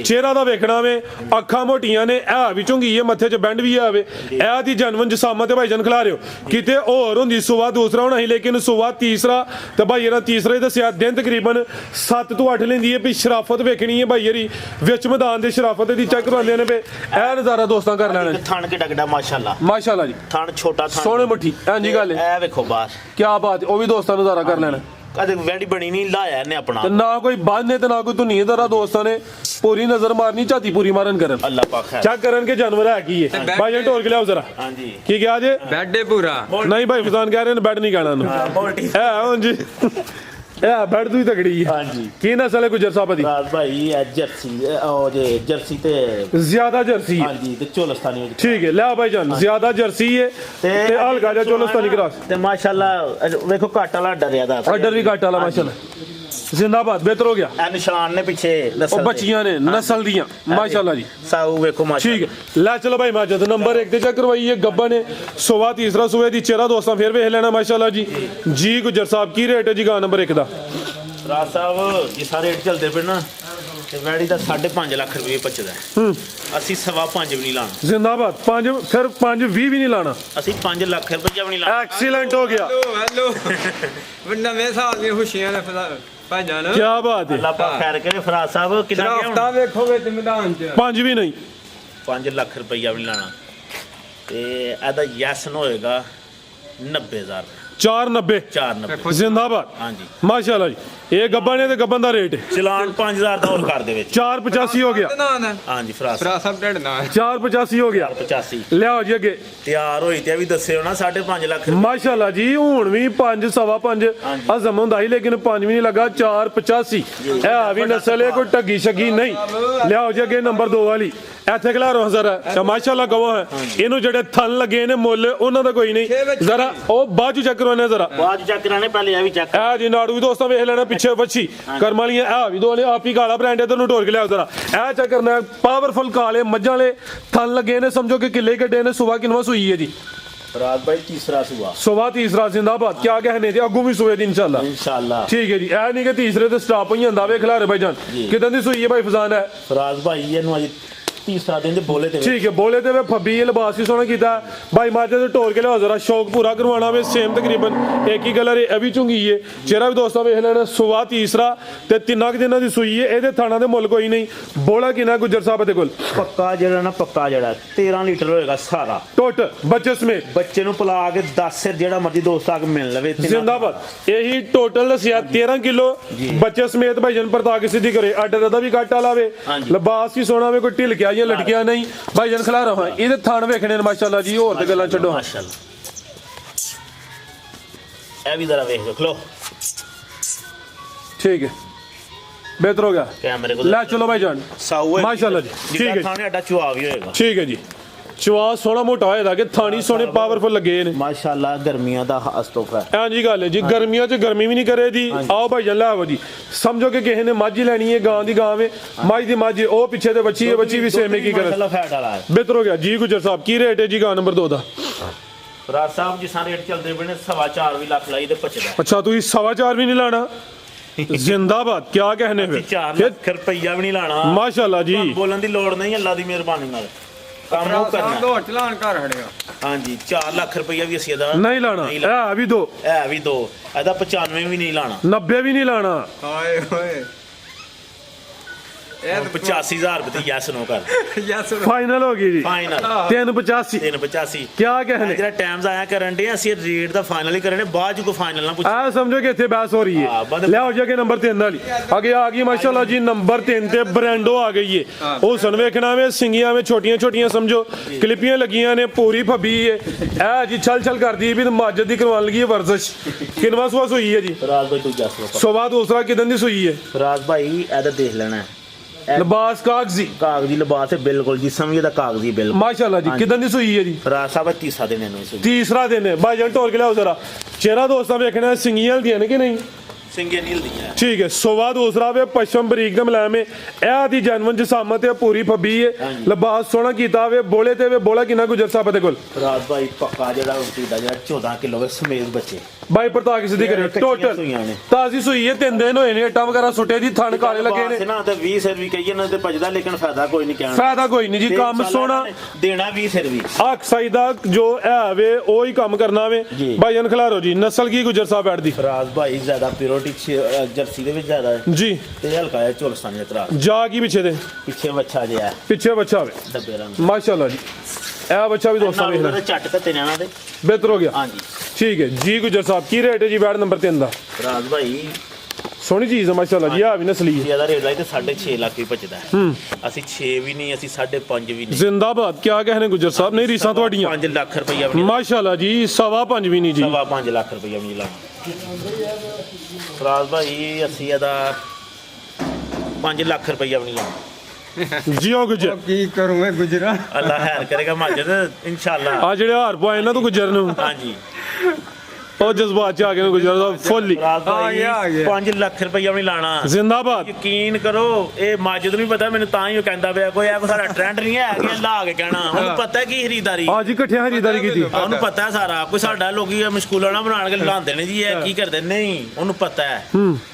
ਚਿਹਰਾ ਦਾ ਵੇਖਣਾ ਵੇ ਅੱਖਾਂ ਮੋਟੀਆਂ ਨੇ ਇਹ ਵੀ ਝੁੰਗੀ ਹੈ ਮੱਥੇ 'ਚ ਬੈਂਡ ਵੀ ਆਵੇ ਇਹ ਦੀ ਜਨਮਨ ਜਸਾਮਤ ਤੇ ਭਾਈ ਜਨ ਖਿਲਾ ਰਿਓ ਕਿਤੇ ਹੋਰ ਹੁੰਦੀ ਸੁਬਾ ਦੂਸਰਾ ਹੋਣਾ ਸੀ ਲੇਕਿਨ ਸੁਬਾ ਤੀਸਰਾ ਤੇ ਭਾਈ ਇਹਨਾਂ ਤੀਸਰਾ ਹੀ ਦੱਸਿਆ ਦਿਨ ਤਕਰੀਬਨ 7 ਤੋਂ 8 ਲੈਂਦੀ ਹੈ ਵੀ ਸ਼ਰਾਫਤ ਵੇਖਣੀ ਹੈ ਭਾਈ ਯਰੀ ਵਿੱਚ ਮੈਦਾਨ ਦੇ ਸ਼ਰਾਫਤ ਦੀ ਚੈੱਕ ਕਰਵਾਉਂਦੇ ਨੇ ਵੇ ਇਹ ਨਜ਼ਾਰਾ ਦੋਸਤਾਂ ਕਰ ਲੈਣਾ ਥਣ ਕੇ ਡਗੜਾ ਮਾਸ਼ਾਅੱਲਾ ਮਾਸ਼ਾਅੱਲਾ ਜੀ। ਥਣ ਛੋਟਾ ਥਣ ਸੋਹਣੇ ਮੁੱਠੀ ਹਾਂਜੀ ਗੱਲ ਹੈ ਇਹ ਵੇਖੋ ਬਾਹਰ ਕੀ ਬਾਤ ਉਹ ਵੀ ਦੋਸਤਾਂ ਨੂੰ ਨਜ਼ਾਰਾ ਕਰ ਲੈਣਾ ਕਦੇ ਵੈਡੀ ਬਣੀ ਨਹੀਂ ਲਾਇਆ ਇਹਨੇ ਆਪਣਾ ਤੇ ਨਾ ਕੋਈ ਬਾਂਝੇ ਤੇ ਨਾ ਕੋਈ ਧੁਨੀ ਦਰਾ ਦੋਸਤਾਂ ਨੇ ਪੂਰੀ ਨਜ਼ਰ ਮਾਰਨੀ ਝਾਤੀ ਪੂਰੀ ਮਾਰਨ ਕਰਨ ਅੱਲਾਹ ਪਾਕ ਹੈ ਚੈੱਕ ਕਰਨ ਕੇ ਜਾਨਵਰ ਹੈ ਕੀ ਹੈ ਭਾਈ ਜਨ ਢੋਲ ਕੇ ਲਿਆਓ ਜ਼ਰਾ ਹਾਂਜੀ ਕੀ ਕਿਹਾ ਜੇ ਬੈੱਡ ਏ ਪੂਰਾ ਨਹੀਂ ਭਾਈ ਫਜ਼ਾਨ ਕਹਿ ਰਹੇ ਨੇ ਬੈਡ ਨਹੀਂ ਕਹਿਣਾ ਉਹਨੂੰ ਬੋਲਟੀ ਹੈ ਹੁਣ ਜੀ ਇਹ ਬੈਡ ਤੂੰ ਹੀ ਤਕੜੀ ਹੈ ਹਾਂਜੀ ਕੀ ਨਸਲ ਹੈ ਗੁਜਰ ਸਾਹਿਬ ਦੀ? ਰਾਜ ਭਾਈ ਇਹ ਜਰਸੀ ਉਹ ਜੇ ਜਰਸੀ ਤੇ ਜ਼ਿਆਦਾ ਜਰਸੀ ਹੈ ਹਾਂਜੀ ਤੇ ਚੋਲਸਤਾਨੀ ਵਿੱਚ ਠੀਕ ਹੈ ਲਿਆ ਭਾਈ ਜਾਨ ਜ਼ਿਆਦਾ ਜਰਸੀ ਹੈ ਤੇ ਹਲਕਾ ਜਿਹਾ ਚੋਲਸਤਾਨੀ ਕਰਾਸ ਤੇ ਮਾਸ਼ਾਅੱਲਾ ਵੇਖੋ ਘੱਟ ਵਾਲਾ ਡਰਿਆ ਦਾ ਆਰਡਰ ਵੀ ਘੱਟ ਵਾਲਾ ਮਾਸ਼ਾਅੱਲਾ ਜ਼ਿੰਦਾਬਾਦ ਬਿਹਤਰ ਹੋ ਗਿਆ ਇਹ ਨਿਸ਼ਾਨ ਨੇ ਪਿੱਛੇ ਉਹ ਨਸਲ ਦੇ। ਬੱਚੀਆਂ ਨੇ ਨਸਲ ਦੀਆਂ ਮਾਸ਼ਾਅੱਲਾ ਜੀ ਸਾਊ ਵੇਖੋ ਮਾਸ਼ਾਅੱਲਾ ਠੀਕ ਹੈ ਲੈ ਚਲੋ ਭਾਈ ਮਾਜਦ ਨੰਬਰ 1 ਤੇ ਚੈੱਕ ਕਰਵਾਈਏ ਗੱਬਾ ਨੇ ਸੁਬਾ ਤੀਸਰਾ ਸੂਏ ਦੀ ਚਿਹਰਾ ਦੋਸਤਾਂ ਫੇਰ ਵੇਖ ਲੈਣਾ ਮਾਸ਼ਾਅੱਲਾ ਜੀ ਗੁਜਰ ਸਾਹਿਬ ਕੀ ਰੇਟ ਹੈ ਜੀ ਗਾ ਨੰਬਰ 1 ਦਾ ਰਾਜ ਸਾਹਿਬ ਜੀ ਸਾਰੇ ਰੇਟ ਚੱਲਦੇ ਪਏ ਨਾ ਤੇ ਵੈੜੀ ਦਾ 5.5 ਲੱਖ ਰੁਪਏ ਬਚਦਾ ਅਸੀਂ 5.5 ਵੀ ਨਹੀਂ ਲਾਣਾ ਜ਼ਿੰਦਾਬਾਦ 5 ਫਿਰ 5 20 ਵੀ ਨਹੀਂ ਲਾਣਾ ਅਸੀਂ 5 ਲੱਖ ਰੁਪਏ ਵੀ ਨਹੀਂ ਲਾਣਾ ਐਕਸੀਲੈਂਟ ਹੋ ਗਿਆ ਹੈਲੋ ਨਵੇਂ ਸਾਲ ਦੀਆਂ ਖੁਸ਼ੀਆਂ ਨੇ ਭਾਈਆਂ ਨੂੰ ਕੀ ਬਾਤ ਹੈ ਅੱਲਾਹ ਪਾਕ ਖੈਰ ਕਰੇ ਫਰਾਜ਼ ਸਾਹਿਬ ਕਿੰਨਾ ਹਫਤਾ ਵੇਖੋਗੇ ਤੇ ਮੈਦਾਨ 'ਚ 5 ਵੀ ਨਹੀਂ 5 ਲੱਖ ਰੁਪਏ ਵੀ ਨਹੀਂ ਲਾਣਾ ਤੇ ਇਹਦਾ ਯੈਸ ਨਾ ਹੋਏਗਾ 90000 490 490 ਜ਼ਿੰਦਾਬਾਦ ਹਾਂਜੀ ਮਾਸ਼ਾਅੱਲਾ ਜੀ ਇਹ ਗੱਬਨ ਨੇ ਤੇ ਗੱਬਨ ਦਾ ਰੇਟ ਹੈ ਚਲਾਨ 5000 ਦਾ ਹੋਰ ਕਰ ਦੇ ਵਿੱਚ 485 ਹੋ ਗਿਆ ਹਾਂਜੀ ਫਰਾਜ਼ ਫਰਾ ਸਭ ਢੱਡ ਨਾ 485 ਹੋ ਗਿਆ 85 ਲਿਆਓ ਜੀ ਅੱਗੇ ਤਿਆਰ ਹੋਈ ਤੇ ਵੀ ਦੱਸਿਓ ਨਾ 5.5 ਲੱਖ ਮਾਸ਼ਾਅੱਲਾ ਜੀ ਹੁਣ ਵੀ 5 ਸਵਾ 5 ਅਜ਼ਮ ਹੁੰਦਾ ਹੀ ਲੇਕਿਨ 5 ਵੀ ਨਹੀਂ ਲੱਗਾ 485 ਇਹ ਆ ਵੀ ਨਸਲ ਹੈ ਕੋਈ ਟੱਗੀ ਛੱਗੀ ਨਹੀਂ ਲਿਆਓ ਜੀ ਅੱਗੇ ਨੰਬਰ 2 ਵਾਲੀ ਇੱਥੇ ਖਿਲਾਰੋ ਜ਼ਰਾ ਮਾਸ਼ਾਅੱਲਾ ਗਵਾ ਹੈ ਇਹਨੂੰ ਜਿਹੜੇ ਥਣ ਲੱਗੇ ਨੇ ਮੁੱਲ ਉਹਨਾਂ ਦਾ ਕੋਈ ਨਹੀਂ ਜ਼ਰਾ ਉਹ ਬਾਜੂ ਚੈੱਕ ਕਰਵਾਉਣੇ ਜ਼ਰਾ ਬਾਅਦ ਚੈੱਕ ਕਰਾਣੇ ਪਹਿਲੇ ਇਹ ਵੀ ਚੈੱਕ ਇਹ ਜੀ ਨਾੜੂ ਵੀ ਦੋਸਤਾਂ ਵੇਖ ਲੈਣਾ ਪਿੱਛੇ ਵੱਛੀ ਕਰਮ ਵਾਲੀਆਂ ਇਹ ਵੀ ਦੋਲੇ ਆਪ ਹੀ ਕਾਲਾ ਬ੍ਰਾਂਡ ਇਧਰ ਨੂੰ ਢੋਲ ਕੇ ਲਿਆਓ ਜ਼ਰਾ ਇਹ ਚੈੱਕ ਕਰਨਾ ਪਾਵਰਫੁਲ ਕਾਲੇ ਮੱਝਾਂ ਵਾਲੇ ਥਣ ਲੱਗੇ ਨੇ ਸਮਝੋ ਕਿ ਕਿੱਲੇ ਕੱਢੇ ਨੇ ਸੁਬਾ ਕਿਨਵਾ ਸੂਈ ਹੈ ਜੀ ਰਾਤ ਭਾਈ ਤੀਸਰਾ ਸੁਬਾ ਸੁਬਾ ਤੀਸਰਾ ਜ਼ਿੰਦਾਬਾਦ ਕੀ कहने थे अगू भी सुए दी इंशाल्लाह इंशाल्लाह ठीक है जी ए नहीं कि तीसरे ते स्टॉप ही ਹੁੰਦਾ ਵੇ ਖਿਲਾਰੇ ਭਾਈ ਜਾਨ ਕਿਦਾਂ ਦੀ ਸੂਈ ਹੈ ਭਾਈ ਫਜ਼ਾਨ ਹੈ ਫਰਾਜ਼ ਭਾਈ ਇਹਨੂੰ ਅੱਜ ਤੀਸਰਾ ਦਿਨ ਦੇ ਬੋਲੇ ਤੇ ठीक है बोले ते वे फब्बी ये लिबास भी सोना कीता भाई माजे ते टोर के लिया जरा शौक पूरा करवाना वे सेम तकरीबन एक ही कलर है अभी चुंगी है चेहरा भी दोस्तों वेख लेना सुबह तीसरा ते तिन्ना कि दिनां दी सूई है ਇਹਦੇ ਥਾਣਾ ਦੇ ਮੁੱਲ ਕੋਈ ਨਹੀਂ ਬੋਲਾ ਕਿਨਾ ਗੁਜਰ ਸਾਹਿਬ ਦੇ ਕੋਲ ਪੱਕਾ ਜਿਹੜਾ ਨਾ ਪੱਕਾ ਜਿਹੜਾ 13 ਲੀਟਰ ਹੋਏਗਾ ਸਾਰਾ ਟੋਟ ਬੱਚੇ ਸਮੇਤ ਬੱਚੇ ਨੂੰ ਪਿਲਾ ਕੇ 10 ਸਿਰ ਜਿਹੜਾ ਮਰਜੀ ਦੋਸਤ ਆ ਕੇ ਮਿਲ ਲਵੇ ਜ਼ਿੰਦਾਬਾਦ ਇਹੀ ਟੋਟਲ ਦਸਿਆ 13 ਕਿਲੋ ਬੱਚੇ ਸਮੇਤ ਭਾਈ ਜਨ ਪਰਤਾ ਕੇ ਸਿੱਧੀ ਕਰੇ ਆਟੇ ਦਾ ਵੀ ਕਾਟਾ ਲਾਵੇ ਲਿਬਾਸ ਵੀ ਸੋਨਾ ਵੇ ਕੋਈ ਢਿਲ ਕੇ ਆਈਆਂ ਲਟਕਿਆ ਨਹੀਂ ਭਾਈ ਜਨ ਖਿਲਾ ਰਹਾ ਇਹਦੇ ਥਾਣ ਵੇਖਣੇ ਨੇ ਮਾਸ਼ਾਅੱਲਾ ਜੀ ਹੋਰ ਤੇ ਗੱਲਾਂ ਛੱਡੋ ਮਾਸ਼ਾਅੱਲਾ ਇਹ ਵੀ ਜ਼ਰਾ ਵੇਖ ਲੋ ठीक है बेहतर हो गया कैमरे को ला चलो भाई जान साऊ है माशाल्लाह जी ठीक है थाने अड्डा चुआ भी होएगा ठीक है जी चुआ सोना मोटा होएगा कि थानी सोने पावरफुल लगे ने माशाल्लाह गर्मियां दा अस्तोफा हां जी गल है जी गर्मियां च गर्मी भी नहीं करे दी आओ भाई जन लाओ जी समझो कि किसी ने मझ लेनी है गां दी गां में मझ दी मझ ओ पीछे ते बच्ची है बच्ची भी सेम की करे माशाल्लाह फैट वाला है बेहतर हो गया जी गुजर साहब की रेट है जी गां नंबर 2 दा राज साहब जिस रेट चलते पे ने 4.5 भी लाख लाई ते पचदा अच्छा तू 4.5 भी नहीं लाना जिंदाबाद क्या कहने पे 4 लाख रुपया भी नहीं लाना माशाल्लाह जी बोलन दी लोड़ नहीं अल्लाह दी मेहरबानी नाल काम वो करना ਦੋ ਚਲਾਨ ਘਰ ਖੜਿਆ ਹਾਂਜੀ 4 ਲੱਖ ਰੁਪਇਆ ਵੀ ਅਸੀਂ ਇਹਦਾ नहीं लाना है भी दो ਹੈ ਵੀ ਦੋ ਇਹਦਾ 95 ਵੀ ਨਹੀਂ ਲਾਣਾ 90 भी नहीं लाना ਹਾਏ ਹੋਏ ਇਹ 85000 ਰੁਪਏ ਦੀ ਯੈਸ ਨੋ ਕਰ ਯੈਸ फाइनल हो गई जी ਫਾਈਨਲ 385 385 क्या कहने ਜਿਹੜਾ ਟਾਈਮਸ ਆਇਆ ਕਰਨ ਦੇ ਅਸੀਂ ਰੇਟ ਦਾ ਫਾਈਨਲ ਹੀ ਕਰਨੇ ਬਾਅਦ ਚ ਕੋਈ ਫਾਈਨਲ ਨਾ ਪੁੱਛ ਆ ਸਮਝੋ ਕਿ ਇੱਥੇ ਬਹਿਸ ਹੋ ਰਹੀ ਹਾਂ, ਹੈ ਬੰਦ- ਲਿਆਓ ਜੀ ਅੱਗੇ ਨੰਬਰ 3 ਵਾਲੀ ਅੱਗੇ ਆ ਗਈ ਮਾਸ਼ਾਅੱਲਾ ਜੀ ਨੰਬਰ 3 ਤੇ ਬ੍ਰਾਂਡੋ ਆ ਗਈ ਹੈ ਉਹ ਸਨ ਵੇਖਣਾ ਵੇ ਸਿੰਗੀਆਂ ਵੇ ਛੋਟੀਆਂ ਛੋਟੀਆਂ ਸਮਝੋ ਕਲਿੱਪੀਆਂ ਲੱਗੀਆਂ ਨੇ ਪੂਰੀ ਫੱਬੀ ਹੈ ਇਹ ਜੀ ਛਲ ਛਲ ਕਰਦੀ ਵੀ ਮਾਜਦ ਦੀ ਕਰਵਾਉਣ ਲੱਗੀ ਹੈ ਵਰਜ਼ਸ਼ ਕਿੰਨਵਾ ਸੂਆ ਸੂਈ ਹੈ ਜੀ ਰਾਜ ਭਾਈ ਤੂੰ ਜੱਸ ਲੋ ਸਵਾ ਦੂਸਰਾ ਕਿਦਾਂ ਦੀ ਸੂਈ ਹੈ ਰਾਜ ਭਾਈ ਇਹਦਾ ਦੇਖ ਲੈਣਾ ਲਿਬਾਸ ਕਾਗਜ਼ੀ ਕਾਗਜ਼ੀ ਲਿਬਾਸ ਹੈ ਬਿਲਕੁਲ ਜੀ ਸਮਝੇ ਦਾ ਕਾਗਜ਼ੀ ਬਿਲਕੁਲ ਮਾਸ਼ਾਅੱਲਾ ਜੀ ਕਿਦਾਂ ਦੀ ਸੂਈ ਹੈ ਜੀ ਰਾਜ ਸਾਹਿਬ ਤੀਸਰਾ ਦਿਨ ਇਹਨੂੰ ਸੀ ਤੀਸਰਾ ਦਿਨ ਹੈ ਭਾਈਜਾਨ ਢੋਲ ਕੇ ਲਿਆਓ ਜ਼ਰਾ ਚਿਹਰਾ ਦੋਸਤਾਂ ਵੇਖਣਾ ਸਿੰਗੀਆਂ ਦੀਆਂ ਨੇ ਕਿ ਨਹੀਂ ਸਿੰਗੇ ਨੀਲ ਦੀ ਹੈ ठीक है सोवा दूसरा वे पश्चिम बरीक दे मुलायम है ए दी जानवन जसामत है पूरी फबी है लिबास सोना कीता वे बोले ते वे बोला किना गुजर साहब दे कोल ਰਾਜ ਭਾਈ ਪੱਕਾ ਜਿਹੜਾ ਉਲਟੀ ਦਾ ਜਿਹੜਾ 14 किलो ਵੇ ਸਮੇਤ ਬੱਚੇ भाई प्रता की सिद्धि करे ਕੱਚੀਆਂ टोटल ਸੂਈਆਂ ਨੇ। ताजी सुई है 3 दिन होए ने इटा वगैरह सुटे दी थन काले लगे ਲਿਬਾਸ ने ਨਾ ਤੇ 20 ਸਿਰ ਵੀ ਕਹੀਏ ਨਾ ਤੇ ਭਜਦਾ ਲੇਕਿਨ ਫਾਇਦਾ ਕੋਈ ਨਹੀਂ ਕਹਿਣਾ फायदा कोई नहीं जी ਤੇ काम ਸਾਲਾ सोना ਇਹਨਾਂ ਨੇ ਦੇਣਾ 20 ਸਿਰ ਵੀ आख सही दा जो है वे ओ ही काम करना वे जी। भाई जन खिलारो जी नस्ल की गुजर साहब बैठ दी ਰਾਜ ਭਾਈ ਜ਼ਿਆਦਾ ਪਿਓਰਿਟੀ ਜਰਸੀ ਦੇ ਵਿੱਚ ਜ਼ਿਆਦਾ ਹੈ जी ਤੇ ਹਲਕਾ ਹੈ ਚੋਲਸਤਾਨੀ ਦਾ ਤਰਾ जा की पीछे दे ਪਿੱਛੇ ਬੱਚਾ ਜਿਹਾ पीछे बच्चा वे ਡੱਬੇ ਰੰਗ माशाल्लाह जी ए बच्चा भी दोस्तों ਨਾਲ वेखना ਉਹਦੇ ਝੱਟ ਤੇ ਨਿਆਣਾ ਦੇ बेहतर हो गया ਹਾਂਜੀ ठीक है जी गुजर साहब की रेट है जी बैठ नंबर 3 दा ਰਾਜ ਭਾਈ सोहनी चीज है माशाल्लाह जी आ भी नस्ली है ਜਿਆਦਾ ਰੇਟ ਲਾਈ ਤੇ 6.5 ਲੱਖ ਵੀ ਬਚਦਾ ਹੈ ਅਸੀਂ 6 ਵੀ ਨਹੀਂ ਅਸੀਂ 5.5 ਵੀ ਨਹੀਂ जिंदाबाद क्या कहने गुजर साहब नहीं रीसा ਤੁਹਾਡੀਆਂ 5 ਲੱਖ ਰੁਪਇਆ ਵੀ ਨਹੀਂ माशाल्लाह जी 5.5 ਵੀ ਨਹੀਂ ਜੀ 5 ਲੱਖ ਰੁਪਇਆ ਵੀ ਨਹੀਂ ਲਾਣਾ ਰਾਜ ਭਾਈ ਅਸੀਂ ਇਹਦਾ 5 ਲੱਖ ਰੁਪਇਆ ਵੀ ਨਹੀਂ ਲਾਣਾ ਜਿਓ ਗੁਜਰ ਕੀ ਕਰੂੰ ਮੈਂ ਗੁਜਰਾ ਅੱਲਾ ਖੈਰ ਕਰੇਗਾ ਮਾਜਦ ਇਨਸ਼ਾਅੱਲਾ ਆ ਜਿਹੜੇ ਹਾਰ ਪਵਾਏ ਨਾ ਤੂੰ ਗੁਜਰ ਨੂੰ ਹਾਂਜੀ ਉਹ ਜਜ਼ਬਾਤ ਚ ਆ ਗਏ ਨੇ ਗੁਜਰ ਸਾਹਿਬ ਫੁੱਲ ਹੀ ਰਾਤ ਆ ਗਿਆ। 5 ਲੱਖ ਰੁਪਈਆ ਵੀ ਨੀ ਲਾਣਾ। ਜ਼ਿੰਦਾਬਾਦ। ਯਕੀਨ ਕਰੋ ਇਹ ਮਾਜਦ ਨੂੰ ਵੀ ਪਤਾ, ਮੈਨੂੰ ਤਾਂ ਹੀ ਉਹ ਕਹਿੰਦਾ ਪਿਆ ਕੋਈ ਇਹ ਸਾਡਾ ਟ੍ਰੈਂਡ ਨਹੀਂ ਹੈ ਕਿ ਲਾ ਕੇ ਕਹਿਣਾ। ਉਹਨੂੰ ਪਤਾ ਕੀ ਖਰੀਦਦਾਰੀ, ਅੱਜ ਇਕੱਠਿਆਂ ਖਰੀਦਦਾਰੀ ਕੀਤੀ। ਉਹਨੂੰ ਪਤਾ ਹੈ ਸਾਰਾ ਕੋਈ। ਸਾਡਾ ਲੋਕੀ ਮਸ਼ਕੂਲਾ ਨਾ ਬਣਾਣ ਕੇ ਲਾਉਂਦੇ ਨੇ ਜੀ ਇਹ ਕੀ ਕਰਦੇ, ਨਹੀਂ ਉਹਨੂੰ ਪਤਾ ਹੈ।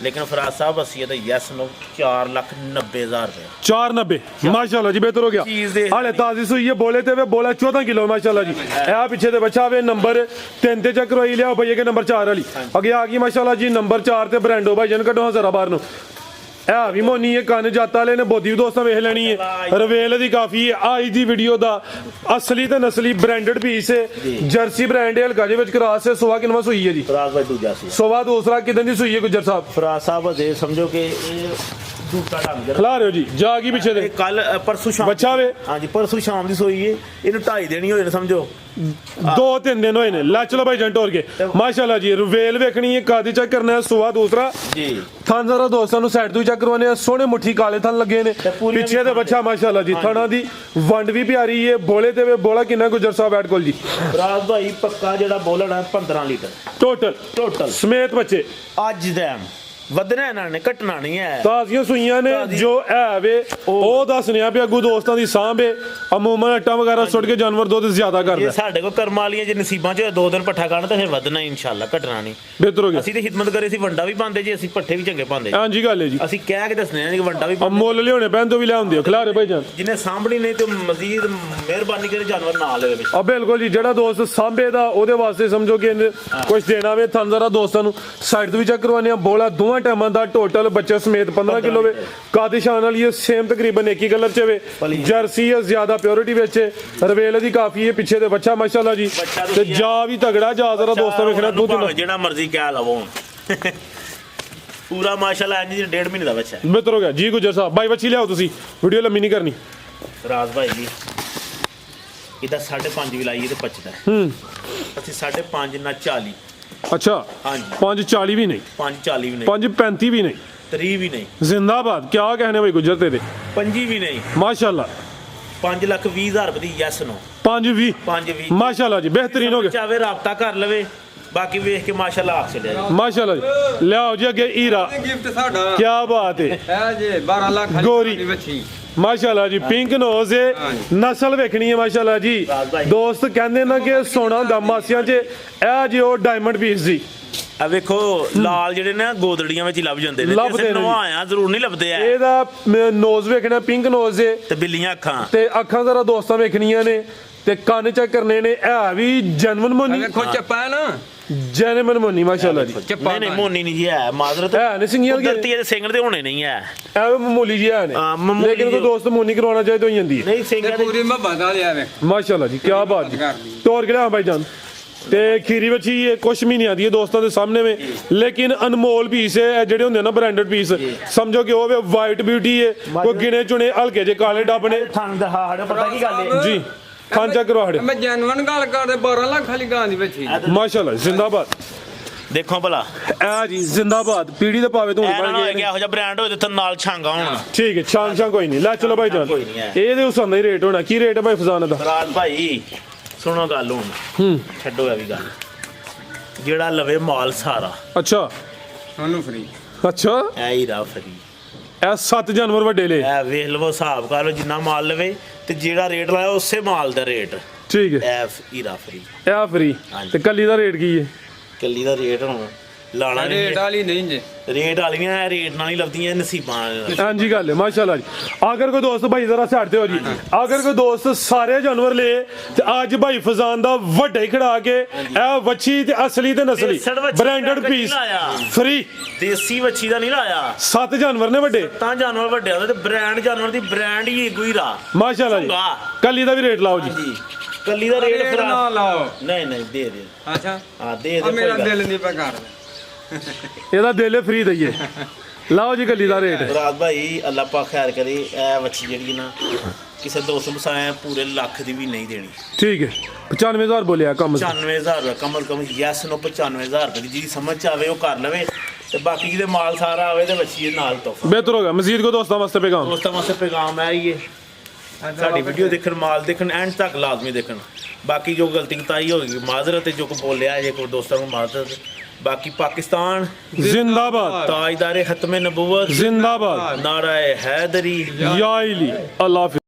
ਲੇਕਿਨ ਫਰਾਜ਼ ਸਾਹਿਬ ਅਸੀਂ ਤਾਂ ਯੈਸ ਨੂੰ 4,90,000 ਰੁਪਏ 490 ਮਾਸ਼ਾਅੱਲਾ ਜੀ, ਬਿਹਤਰ ਹੋ ਗਿਆ। ਚੀਜ਼ ਦੇ ਹਾਲੇ ਤਾਜ਼ੀ ਸੂਈ ਹੈ, ਬੋਲੇ ਤੇ ਵੇ ਬੋਲਾ 14 ਕਿਲੋ ਮਾਸ਼ਾਅੱਲਾ ਜੀ। ਇਹ ਪਿੱਛੇ ਤੇ ਬੱਚਾ ਵੇ ਨੰਬਰ 3 ਤੇ ਚੱਕ ਰੋਈ ਲਿਆ ਭਈਏ ਕੇ ਨੰਬਰ 4 ਵਾਲੀ ਅੱਗੇ ਆ ਗਈ ਮਾਸ਼ਾਅੱਲਾ ਜੀ। ਨੰਬਰ 4 ਤੇ ਬ੍ਰਾਂਡੋ ਭਾਈ ਜਨ ਕੱਢੋ ਜ਼ਰਾ ਬਾਹਰ ਨੂੰ। ਇਹ ਵੀ ਮੋਨੀ ਹੈ, ਕੰਨ ਜਾਤਾ ਵਾਲੇ ਨੇ ਬੋਦੀ ਵੀ ਦੋਸਤਾਂ ਵੇਖ ਲੈਣੀ ਹੈ। ਰਵੇਲ ਦੀ ਕਾਫੀ ਹੈ। ਅੱਜ ਦੀ ਵੀਡੀਓ ਦਾ ਅਸਲੀ ਤੇ ਨਸਲੀ ਬ੍ਰਾਂਡਡ ਪੀਸ ਹੈ, ਜਰਸੀ ਬ੍ਰਾਂਡ ਹੈ, ਹਲਕਾ ਜਿਹੇ ਵਿੱਚ ਕਰਾਸ ਹੈ। ਸੋਵਾ ਕਿੰਨਵਾਂ ਸੂਈ ਹੈ ਜੀ? ਫਰਾਜ਼ ਭਾਈ ਦੂਜਾ ਸੀ। ਸੋਵਾ ਦੂਸਰਾ ਕਿਦਾਂ ਦੀ ਸੂਈ ਹੈ ਗੁਜਰ ਸਾਹਿਬ? ਫਰਾਜ਼ ਸਾਹਿਬ ਦੇ ਸਮਝੋ ਕਿ ਇਹ ਦੂਸਰਾ ਢੰਗ ਜਰਾ ਖਿਲਾ ਰਹੇ ਹੋ ਜੀ, ਜਾ ਗਈ ਪਿੱਛੇ ਦੇ ਕੱਲ ਪਰਸੋਂ ਸ਼ਾਮ ਬੱਚਾ ਵੇ। ਹਾਂਜੀ ਪਰਸੋਂ ਸ਼ਾਮ ਦੀ ਸੋਈ ਹੈ, ਇਹਨੂੰ 2.5 ਦਿਨ ਹੀ ਹੋਏ ਨੇ ਸਮਝੋ। 2-3 ਦਿਨ ਹੋਏ ਨੇ। ਲੈ ਚਲੋ ਭਾਈ ਜੰਟ ਹੋਰ ਕੇ ਮਾਸ਼ਾਅੱਲਾ ਜੀ। ਰਵੇਲ ਵੇਖਣੀ ਹੈ, ਕਾਦੀ ਚੈੱਕ ਕਰਨਾ ਹੈ। ਸੋਵਾ ਦੂਸਰਾ ਜੀ ਥਾਂ ਜ਼ਰਾ ਦੋਸਤਾਂ ਨੂੰ ਸਾਈਡ ਤੋਂ ਚੈੱਕ ਕਰਵਾਉਣੇ ਆ। ਸੋਹਣੇ ਮੁੱਠੀ ਕਾਲੇ ਥਣ ਲੱਗੇ ਨੇ ਪਿੱਛੇ ਦੇ ਬੱਚਾ ਮਾਸ਼ਾਅੱਲਾ ਜੀ। ਥਣਾ ਦੀ ਵੰਡ ਵੀ ਪਿਆਰੀ ਹੈ। ਬੋਲੇ ਤੇ ਵੇ ਬੋਲਾ ਕਿੰਨਾ ਗੁਜਰ ਸਾਹਿਬ ਐਡ ਕੋਲ ਜੀ? ਫਰਾਜ਼ ਭਾਈ ਪੱਕਾ ਜਿਹੜਾ ਬੋਲਣਾ 15 ਲੀਟਰ ਟੋਟਲ ਸਮੇਤ ਬੱਚੇ ਅੱਜ ਦਾ ਵਧਣਾ ਇਹਨਾਂ ਨੇ, ਘਟਣਾ ਨਹੀਂ ਹੈ। ਤਾਜ਼ੀਆਂ ਸੂਈਆਂ ਨੇ ਜੋ ਹੈ ਵੇ ਉਹ ਦੱਸਣਿਆ ਵੀ ਅੱਗੂ ਦੋਸਤਾਂ ਦੀ ਸਾਂਭੇ। ਅਮੂਮਨ ਅੱਟਾਂ ਵਗੈਰਾ ਸੁੱਟ ਕੇ ਜਾਨਵਰ ਦੁੱਧ ਜ਼ਿਆਦਾ ਇਹ ਕਰਦਾ। ਸਾਡੇ ਕੋਲ ਕਰਮ ਵਾਲੀਆਂ ਜੇ ਨਸੀਬਾਂ 'ਚ 2 ਦਿਨ ਪੱਠਾ ਖਾਣ ਤਾਂ ਫਿਰ ਵਧਣਾ ਇਨਸ਼ਾਅੱਲਾ, ਘਟਣਾ ਨਹੀਂ। ਬਿਹਤਰ ਹੋ ਗਿਆ। ਅਸੀਂ ਤੇ ਖਿਦਮਤ ਕਰੇ ਸੀ, ਵੰਡਾ ਵੀ ਪਾਉਂਦੇ ਜੀ, ਅਸੀਂ ਪੱਠੇ ਵੀ ਚੰਗੇ ਪਾਉਂਦੇ। ਹਾਂਜੀ ਗੱਲ ਹੈ ਜੀ। ਅਸੀਂ ਕਹਿ ਕੇ ਦੱਸਨੇ ਆ ਕਿ ਵੰਡਾ ਵੀ ਪਾਉਂਦੇ। ਮੁੱਲ ਲਿਆਉਣੇ ਪੈਣ ਤੋਂ ਵੀ ਲਿਆਉਂਦੇ ਹੋ ਖਿਲਾਰੇ ਭਾਈ ਜਾਨ। ਜਿਹਨੇ ਸਾਂਭਣੀ ਨਹੀਂ ਤੇ ਮਜ਼ੀਦ ਮਿਹਰਬਾਨੀ ਕਰੇ ਜਾਨਵਰ ਨਾ ਲਵੇ ਵਿੱਚ। ਆ ਬਿਲਕੁਲ ਜੀ, ਜਿਹੜਾ ਦੋਸਤ ਸਾਂਭੇ ਦਾ ਉਹਦੇ ਵਾਸਤੇ ਸਮਝੋ ਕਿ ਕੁਝ ਦੇਣਾ ਵੇ। ਥਣ ਜ਼ਰਾ ਦੋਸਤਾਂ ਨੂੰ ਸਾਈਡ ਤੋਂ ਵੀ ਚੈੱਕ ਕਰਵਾਉਂਦੇ ਆ। ਬੋਲਾ ਦੋਵਾਂ ਟਾਈਮਾਂ ਦਾ ਟੋਟਲ ਬੱਚੇ ਸਮੇਤ 15 ਕਿਲੋ ਵੇ। ਕਾਦਿਸ਼ਾਨ ਵਾਲੀ ਸੇਮ ਤਕਰੀਬਨ ਇੱਕ ਹੀ ਕਲਰ ਚ ਵੇ। ਜਰਸੀ ਹੈ, ਜ਼ਿਆਦਾ ਪਿਓਰਿਟੀ ਵਿੱਚ ਹੈ। ਰਵੇਲ ਦੀ ਕਾਫੀ ਹੈ। ਪਿੱਛੇ ਦੇ ਬੱਚਾ ਮਾਸ਼ਾਅੱਲਾ ਜੀ ਤੇ ਜਾ ਵੀ ਤਗੜਾ। ਜਾ ਜ਼ਰਾ ਦੋਸਤਾਂ ਵੇਖਣਾ ਦੁੱਧ ਜਿਹੜਾ ਮਰਜ਼ੀ ਕਹਿ ਲਵੋ ਪੂਰਾ ਮਾਸ਼ਾਅੱਲਾ ਇੰਜ ਜੀ 1.5 ਮਹੀਨੇ ਦਾ ਬੱਚਾ ਹੈ। ਬਿਹਤਰ ਹੋ ਗਿਆ ਜੀ ਗੁਜਰ ਸਾਹਿਬ। ਬਾਈ ਬੱਚੀ ਲਿਆਓ ਤੁਸੀਂ, ਵੀਡੀਓ ਲੰਮੀ ਨਹੀਂ ਕਰਨੀ। ਰਾਜ ਭਾਈ ਜੀ ਇਹਦਾ 5.5 ਵੀ ਲਾਈਏ ਤੇ ਪਚਦਾ। ਅਸੀਂ 5.5 ਨਾ 40। ਅੱਛਾ ਹਾਂਜੀ 540 ਵੀ ਨਹੀਂ, 5.40 ਵੀ ਨਹੀਂ, 535 ਵੀ ਨਹੀਂ, 3 ਵੀ ਨਹੀਂ। ਜ਼ਿੰਦਾਬਾਦ। क्या कहने भाई गुजर तेरे? 5 ਵੀ ਨਹੀਂ। माशाल्लाह 5,20,000 ਰੁਪਏ ਦੀ ਯੈਸ ਨੋ 520 5.20 माशाल्लाह जी, बेहतरीन हो गया। ਚਾਵੇ ਰਾਬਤਾ ਕਰ ਲਵੇ, ਬਾਕੀ ਵੇਖ ਕੇ ਮਾਸ਼ਾਅੱਲਾ ਆਖ ਛੱਡਿਆ ਜੀ। माशाल्लाह जी। ਲਿਆਓ ਜੀ ਅੱਗੇ ਹੀਰਾ। ਗਿਫਟ ਸਾਡਾ क्या बात है। ਇਹ ਜੇ 12 ਲੱਖ ਗੋਰੀ। ਦੀ ਬੱਚੀ। ਮਾਸ਼ਾਅੱਲਾ ਜੀ ਪਿੰਕ ਨੋਜ਼ ਹੈ। ਨਸਲ ਵੇਖਣੀ ਹੈ ਮਾਸ਼ਾਅੱਲਾ ਜੀ। ਦੋਸਤ ਕਹਿੰਦੇ ਨਾ ਕਿ ਸੋਨਾ ਹੁੰਦਾ ਮਾਸੀਆਂ 'ਚ, ਇਹ ਜੀ ਉਹ ਡਾਇਮੰਡ ਪੀਸ ਜੀ। ਆ ਵੇਖੋ ਲਾਲ ਜਿਹੜੇ ਨੇ ਗੋਦੜੀਆਂ ਵਿੱਚ ਹੀ ਲੱਭ ਜਾਂਦੇ ਨੇ। ਲੱਭਦੇ ਕਿਸੇ ਨੇ ਨੂੰ ਜੀ। ਆਇਆ ਜ਼ਰੂਰ ਨਹੀਂ ਲੱਭਦੇ ਆ। ਇਹਦਾ ਨੋਜ਼ ਵੇਖਣਾ ਪਿੰਕ ਨੋਜ਼ ਹੈ ਤੇ ਬਿੱਲੀਆਂ ਅੱਖਾਂ ਤੇ ਅੱਖਾਂ ਜ਼ਰਾ ਦੋਸਤਾਂ ਵੇਖਣੀਆਂ ਨੇ ਤੇ ਕੰਨ ਚੈੱਕ ਕਰਨੇ ਨੇ। ਇਹ ਵੀ ਜੈਨੂਇਨ ਮੋਨੀ, ਵੇਖੋ ਚੱਪਾ ਨਾ, ਜੈਨੂਇਨ ਮੋਨੀ ਮਾਸ਼ਾਅੱਲਾ ਜੀ। ਚੱਪਾ ਨਹੀਂ ਨਹੀਂ ਮੋਨੀ ਨਹੀਂ ਜੀ ਹੈ ਮਾਜ਼ਰਤ ਹੈ ਨੇ ਸਿੰਗੀਆਂ ਦੇ ਕੁਦਰਤੀ ਇਹਦੇ ਸਿੰਗਰ ਦੇ ਹੋਣੇ ਨਹੀਂ ਹੈ। ਐਵੇਂ ਮਾਮੂਲੀ ਜੀ ਹੈ ਨੇ, ਹਾਂ, ਮਾਮੂਲੀ ਲੇਕਿਨ ਕੋਈ ਦੋਸਤ ਮੋਨੀ ਕਰਵਾਉਣਾ ਚਾਹੇ ਤਾਂ ਹੋ ਜਾਂਦੀ ਹੈ ਨਹੀਂ ਸਿੰਗਰ ਦੇ ਪੂਰੀ ਮੁਹੱਬਤ ਵਾਲੀ ਆਵੇ। ਮਾਸ਼ਾਅੱਲਾ ਜੀ। ਕੀ ਬਾਤ ਜੀ। ਤੋਰ ਕੇ ਲਿਆ ਭਾਈ ਜਾਨ। ਤੇ ਖੀਰੀ ਬੱਚੀ ਇਹ ਕੁਛ ਮਹੀਨਿਆਂ ਦੀ ਹੈ ਦੋਸਤਾਂ ਦੇ ਸਾਹਮਣੇ ਵੇ, ਲੇਕਿਨ ਅਨਮੋਲ ਪੀਸ ਹੈ। ਇਹ ਜਿਹੜੇ ਹੁੰਦੇ ਨਾ ਬ੍ਰਾਂਡਡ ਪੀਸ, ਸਮਝੋ ਕਿ ਉਹ ਵੇ ਵਾਈਟ ਬਿਊਟੀ ਹੈ। ਕੋਈ ਗਿਣੇ ਚੁਣੇ ਹਲਕੇ ਜੇ ਕਾਲੇ ਡੱਬ ਨੇ ਥਣ ਦਾ ਹਾੜ ਪਤਾ ਕੀ ਗੱਲ ਹੈ ਜੀ। ਖਾਨ ਚੱਕ ਕਰੋ ਹੜੇ ਮੈਂ ਜੈਨੂਅਨ ਗੱਲ ਕਰਦੇ 12 ਲੱਖ ਵਾਲੀ ਗਾਂ ਦੀ ਬੱਚੀ। ਮਾਸ਼ਾਅੱਲਾ ਜ਼ਿੰਦਾਬਾਦ। ਦੇਖੋ ਭਲਾ ਇਹ ਜੀ ਜ਼ਿੰਦਾਬਾਦ। ਪੀੜੀ ਦੇ ਪਾਵੇ ਧੂਣ ਇਹਨਾਂ ਬਣ ਨੂੰ ਗਏ ਹੋਏਗਾ ਨੇ। ਇਹੋ ਜਿਹਾ ਬ੍ਰਾਂਡ ਹੋਏ ਤੇ ਨਾਲ ਛਾਂਗਾ ਹੋਣ। ਠੀਕ ਹੈ ਛਾਂ ਕੋਈ ਨਹੀਂ। ਲੈ ਚਲੋ ਭਾਈ ਜਾਨ। ਕੋਈ ਨਹੀਂ ਹੈ। ਇਹਦੇ ਉਸ ਦਾ ਹੀ ਰੇਟ ਹੋਣਾ। ਕੀ ਰੇਟ ਹੈ ਭਾਈ ਫਜ਼ਾਨ ਦਾ? ਰਾਜ ਭਾਈ ਸੁਣੋ ਗੱਲ ਹੁਣ, ਛੱਡੋ ਇਹ ਵੀ ਗੱਲ। ਜਿਹੜਾ ਲਵੇ ਮਾਲ ਸਾਰਾ ਅੱਛਾ ਉਹਨੂੰ ਫਰੀ। ਅੱਛਾ ਐ ਹੀ ਰਾ ਫਰੀ। ਇਹ 7 ਜਾਨਵਰ ਵੱਡੇ ਲੈ। ਐ ਵੇਖ ਲਵੋ ਹਿਸਾਬ ਕਰ ਲਓ ਜਿੰਨਾ ਮਾਲ ਲਵੇ ਤੇ ਜਿਹੜਾ ਰੇਟ ਲਾਇਆ ਉਸੇ ਮਾਲ ਦਾ ਰੇਟ। ਠੀਕ ਹੈ ਐ ਹੀਰਾ ਫਰੀ। ਇਹ ਫਰੀ। ਤੇ ਕੱਲੀ ਦਾ ਰੇਟ ਕੀ ਹੈ? ਕੱਲੀ ਦਾ ਰੇਟ ਹੁਣ ਲਾਣਾ ਨਹੀਂ ਰੇਟ ਵਾਲੀ ਨਹੀਂ ਜੇ। ਰੇਟ ਵਾਲੀਆਂ ਰੇਟ ਨਾਲ ਹੀ ਲੱਭਦੀਆਂ ਨਸੀਬਾਂ ਨਾਲ। ਹਾਂਜੀ ਗੱਲ ਹੈ ਮਾਸ਼ਾਅੱਲਾ ਜੀ। ਅਗਰ ਕੋਈ ਦੋਸਤ ਭਾਈ ਜ਼ਰਾ ਸਾਈਡ ਤੇ ਹੋ ਜੀ, ਅਗਰ ਕੋਈ ਦੋਸਤ ਸਾਰੇ ਜਾਨਵਰ ਲੇ ਤੇ ਅੱਜ ਭਾਈ ਫਜ਼ਾਨ ਦਾ ਵੱਡਾ ਹੀ ਖੜਾ ਕੇ ਇਹ ਵੱਛੀ ਤੇ ਅਸਲੀ ਤੇ ਨਸਲੀ ਦੇਸੜ ਵੱਛੀ ਬ੍ਰਾਂਡਡ ਦਾ ਪੀਸ ਨਹੀਂ ਲਾਇਆ। ਫਰੀ। ਦੇਸੀ ਵੱਛੀ ਦਾ ਨਹੀਂ ਲਾਇਆ। 7 ਜਾਨਵਰ ਨੇ ਵੱਡੇ ਤਾਂ ਜਾਨਵਰ ਵੱਡੇ ਹੁੰਦੇ ਤੇ ਬ੍ਰਾਂਡ ਜਾਨਵਰ ਦੀ ਬ੍ਰਾਂਡ ਹੀ ਇੱਕੋ ਹੀ ਰਾ। ਮਾਸ਼ਾਅੱਲਾ ਜੀ। ਕੱਲੀ ਦਾ ਵੀ ਰੇਟ ਲਾਓ ਜੀ। ਜੀ ਕੱਲੀ ਦਾ ਰੇਟ ਰੇਟ ਨਾ ਲਾਓ। ਨਹੀਂ ਨਹੀਂ ਦੇ ਦੇ। ਅੱਛਾ ਹਾਂ ਦੇ ਆ ਦੇ ਮੇਰਾ ਕੋਈ ਗੱਲ ਦਿਲ ਨਹੀਂ ਪਾ ਕਰ। ਇਹਦਾ ਦਿਲ ਫਰੀ ਦਈਏ। ਲਾਓ ਜੀ ਕੱਲੀ ਦਾ ਰੇਟ। ਰਾਤ ਭਾਈ ਅੱਲਾ ਪਾਕ ਖੈਰ ਕਰੇ। ਇਹ ਵੱਛੀ ਜਿਹੜੀ ਨਾ ਕਿਸੇ ਦੋਸਤ ਨੂੰ ਸਾਇਆ ਪੂਰੇ ਲੱਖ ਦੀ ਵੀ ਨਹੀਂ ਦੇਣੀ। ਠੀਕ ਹੈ 95,000 ਬੋਲਿਆ ਕੰਮ 95,000 ਰੁਪਏ ਕਮਲ ਕਮ ਯੈਸ ਨੂੰ 95,000 ਰੁਪਏ ਦੀ ਜਿਹਦੀ ਸਮਝ ਚ ਆਵੇ ਉਹ ਕਰ ਲਵੇ ਤੇ ਬਾਕੀ ਜਿਹਦੇ ਮਾਲ ਸਾਰਾ ਆਵੇ ਤੇ ਵੱਛੀ ਦੇ ਨਾਲ ਤੋਹਫਾ। ਬਿਹਤਰ ਹੋ ਗਿਆ। ਮਜ਼ੀਦ ਕੋ ਦੋਸਤਾਂ ਵਾਸਤੇ ਪੈਗਾਮ? ਦੋਸਤਾਂ ਵਾਸਤੇ ਪੈਗਾਮ ਹੈ ਇਹ ਸਾਡੀ ਵੀਡੀਓ ਦੇਖਣ, ਮਾਲ ਦੇਖਣ, ਐਂਡ ਤੱਕ ਲਾਜ਼ਮੀ ਦੇਖਣ। ਬਾਕੀ ਜੋ ਗਲਤੀ ਕਤਾਈ ਹੋਗੀ ਮਾਜ਼ਰਤ, ਜੋ ਕੋ ਬੋਲਿਆ ਜੇ ਕੋਈ ਦੋਸਤਾਂ ਨੂੰ ਮਾਜ਼ਰਤ। ਬਾਕੀ ਪਾਕਿਸਤਾਨ जिंदाबाद, ਤਾਜਦਾਰੇ ਖਤਮੇ ਨਬੂਵਤ जिंदाबाद, ਨਾਰਾ हैदरी। या इली, अल्लाह हाफिज।